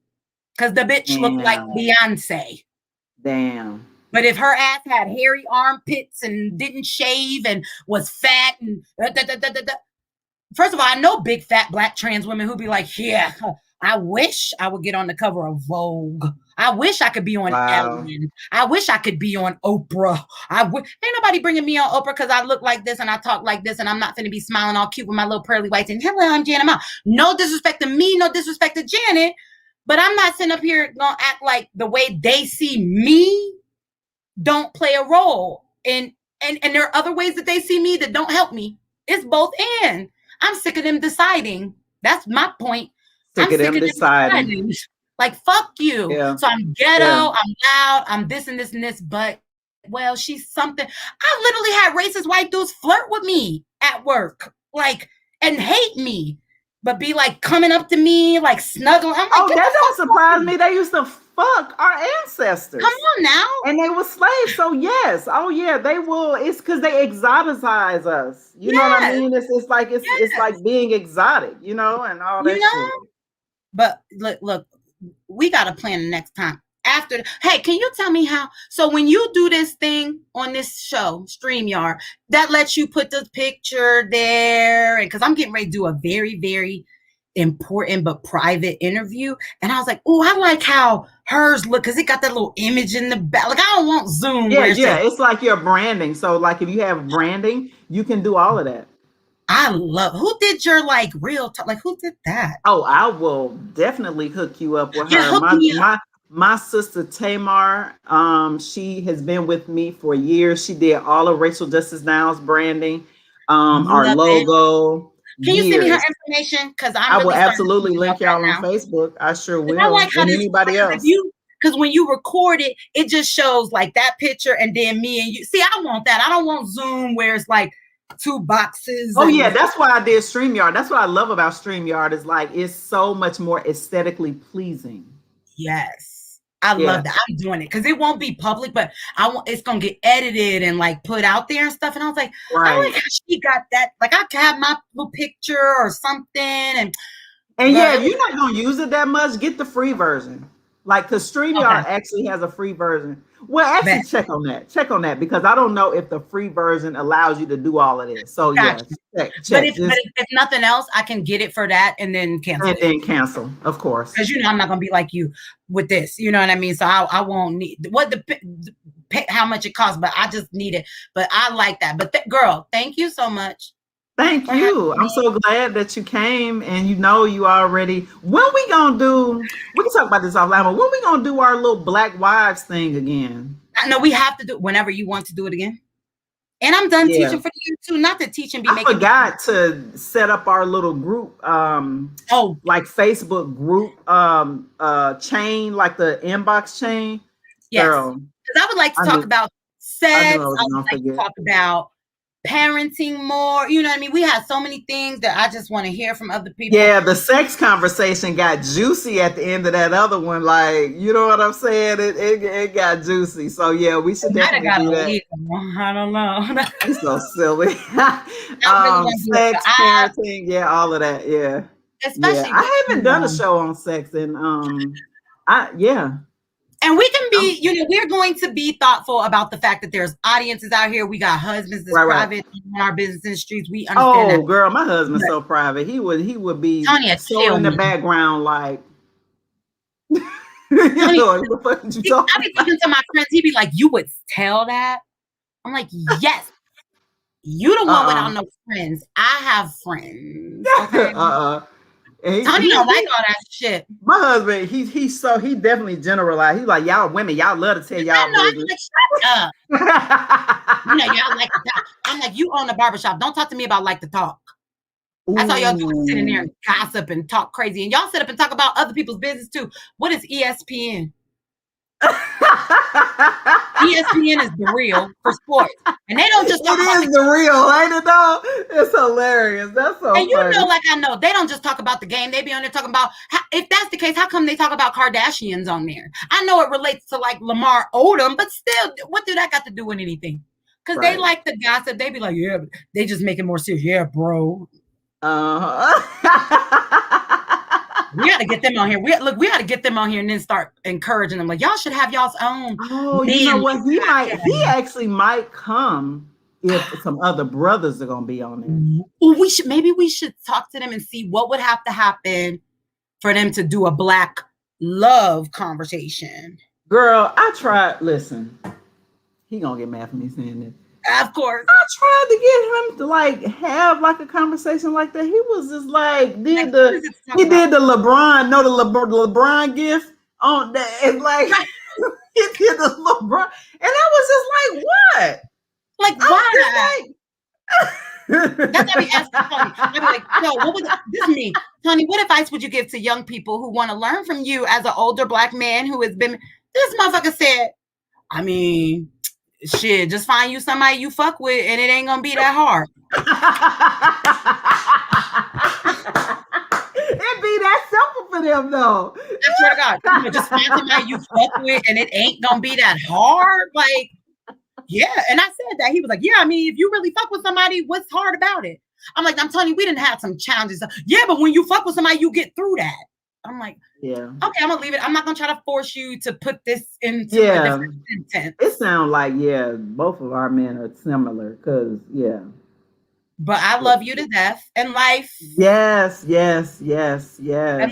because the bitch looked like Beyonce. Damn. But if her ass had hairy armpits and didn't shave and was fat and first of all, I know big fat black trans women who be like, yeah, I wish I would get on the cover of Vogue. I wish I could be on Ellen. I wish I could be on Oprah. Ain't nobody bringing me on Oprah because I look like this and I talk like this and I'm not going to be smiling all cute with my little pearly whites and hello, I'm Janet Ma. No disrespect to me, no disrespect to Janet, but I'm not sitting up here gonna act like the way they see me don't play a role. And there are other ways that they see me that don't help me. It's both and. I'm sick of them deciding. That's my point. I'm sick of them deciding. Like, fuck you. Yeah. So I'm ghetto, I'm loud, I'm this and this and this, but, well, she's something. I literally had racist white dudes flirt with me at work, like, and hate me, but be like coming up to me, like snuggling. I'm like, oh, that don't surprise me. They used to fuck our ancestors. Come on now. And they were slaves. So yes. Oh yeah, they will. It's because they exoticize us. You know what I mean? It's like being exotic, you know, and all that shit. But look, we got to plan the next time. Hey, can you tell me how? So when you do this thing on this show, StreamYard, that lets you put the picture there, and because I'm getting ready to do a very, very important but private interview, and I was like, oh, I like how hers look because it got that little image in the back. Like, I don't want Zoom. Yeah, it's like your branding. So like if you have branding, you can do all of that. I love. Who did your like real talk? Like, who did that? Oh, I will definitely hook you up with her. My sister Tamar, she has been with me for years. She did all of Racial Justice Now's branding, our logo. Can you send me her information? Because I will absolutely link y'all on Facebook. I sure will. I like how and anybody else. Because when you record it, it just shows like that picture and then me and you. See, I want that. I don't want Zoom where it's like two boxes. Oh yeah, that's why I did StreamYard. That's what I love about StreamYard is like it's so much more aesthetically pleasing. Yes. I love that. I'm doing it because it won't be public, but it's gonna get edited and like put out there and stuff. And I was like, I like how she got that. Like I can have my little picture or something. And yeah, if you're not gonna use it that much, get the free version. Like, because StreamYard actually has a free version. Well, actually, check on that because I don't know if the free version allows you to do all of this. So check. But if nothing else, I can get it for that and then cancel. And then cancel, of course. Because I'm not gonna be like you with this. You know what I mean? So I won't need how much it costs, but I just need it. But I like that. But girl, thank you so much. Thank for having you. I'm me. so glad that you came, and you already. When we gonna do? We can talk about this offline, but when we gonna do our little Black Wives thing again? I know we have to do whenever you want to do it again. And I'm done Yeah. teaching for the year too. Not to teach and be I making me. forgot to set up our little group, Oh, like Facebook group, chain, like the inbox chain. yes. Girl, Because I would like to I talk knew, about I knew I sex. was I would gonna like to forget. talk about parenting more. You know what I mean? We have so many things that I just want to hear from other people. Yeah, the sex conversation got juicy at the end of that other one. Like, you know what I'm saying? It got juicy. So yeah, we should I might have definitely got do a that. lead. I don't know. You so silly. I really want to do it. Sex, parenting, yeah, all of that. Yeah. Yeah. Especially with I haven't you. done a show on sex and I yeah. And we can I'm, be, we're going to be thoughtful about the fact that there's audiences out here. We got husbands that's right. private in our business in the streets. We understand Oh that. girl, my husband's But so private. He would be Tonya, so kill in the me. background like Tonya, what the fuck you I talking be about? talking to my friends. He'd be like, "You would tell that?" I'm like, "Yes." You the one without no friends. I have friends. Okay. Tony don't like all that shit. My husband, he definitely generalized. He's like, y'all women, y'all love to tell y'all I know. I'm business. like, shut up. Y'all like to talk. I'm like, you own a barbershop. Don't talk to me about like to talk. That's all y'all do is sit in there and gossip and talk crazy. And y'all sit up and talk about other people's business too. What is ESPN? ESPN is the real for sports. And they don't just talk about the real, ain't it though? It's hilarious. That's so and funny. like I know, they don't just talk about the game. They be on there talking about, if that's the case, how come they talk about Kardashians on there? I know it relates to like Lamar Odom, but still, what do that got to do with anything? Because they like the gossip. They be like, yeah, but they just make it more serious. Yeah, bro. We got to get them on here. We got to get them on here and then start encouraging them. Like, y'all should have y'all's own. Oh, you know what? He actually might come if some other brothers are gonna be on there. Well, maybe we should talk to them and see what would have to happen for them to do a Black love conversation. Girl, I tried. Listen, he gonna get mad for me saying this. Of course. I tried to get him to like have like a conversation like that. He was just like he did the LeBron, the LeBron gift on that. It's like he did the LeBron, and I was just like, what? Like why? That's what I be asking Tony. I be like, no, what would this is me? Tony, what advice would you give to young people who want to learn from you as an older Black man who has been this motherfucker said, I mean, shit, just find you somebody you fuck with and it ain't gonna be that hard. It'd be that simple for them though. I swear to God, just find somebody you fuck with and it ain't gonna be that hard. Like, yeah. And I said that. He was like, yeah, I mean, if you really fuck with somebody, what's hard about it? I'm like, I'm telling you, we didn't have some challenges. Yeah, but when you fuck with somebody, you get through that. I'm like, yeah, okay, I'm gonna leave it. I'm not gonna try to force you to put this into a different intent. It sounds like both of our men are similar because But I love you to death and life. Yes. And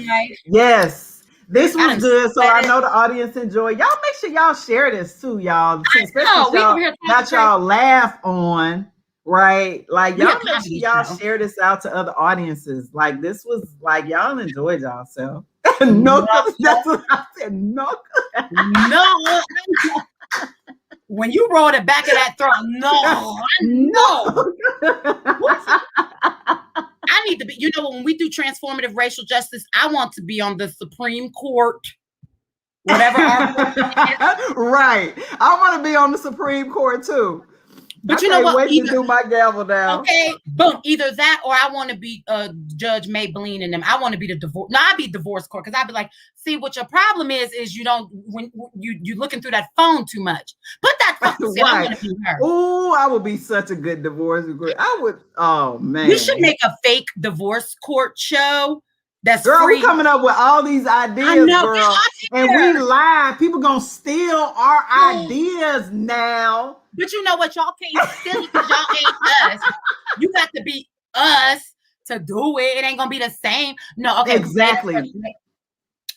life. Yes. This was good, so I know the audience enjoyed. Y'all make sure y'all share this too, y'all. Especially y'all, y'all laugh on. Right, like y'all make sure y'all share this out to other audiences. Like this was like y'all enjoyed yourself. No, that's what I said. No. When you rolled it back of that throat, no. I need to be. When we do transformative racial justice, I want to be on the Supreme Court. Whatever. Right, I want to be on the Supreme Court too. But you know what? Wait to do my gavel down. Okay, boom. Either that, or I want to be Judge Maybelline and them. I want to be the divorce. No, I'd be divorce court because I'd be like, see, what your problem is you don't when you looking through that phone too much. Put that phone. Right. I want to be her. Oh, I would be such a good divorce court. I would. Oh man, we should make a fake divorce court show. That's girl, free. We coming up with all these ideas, girl, and we live. People gonna steal our ideas now. But you know what? Y'all can't steal it because y'all ain't us. You got to be us to do it. It ain't gonna be the same. No, okay. Exactly.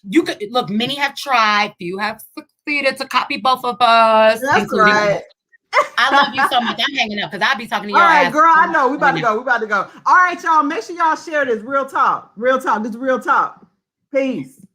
You could look. Many have tried. Few have succeeded to copy both of us. That's right. I love you so much. I'm hanging up because I'll be talking to your All right, ass. girl. I know we about to go. We about to go. All right, y'all. Make sure y'all share this. Real talk. Real talk. This is real talk. Peace.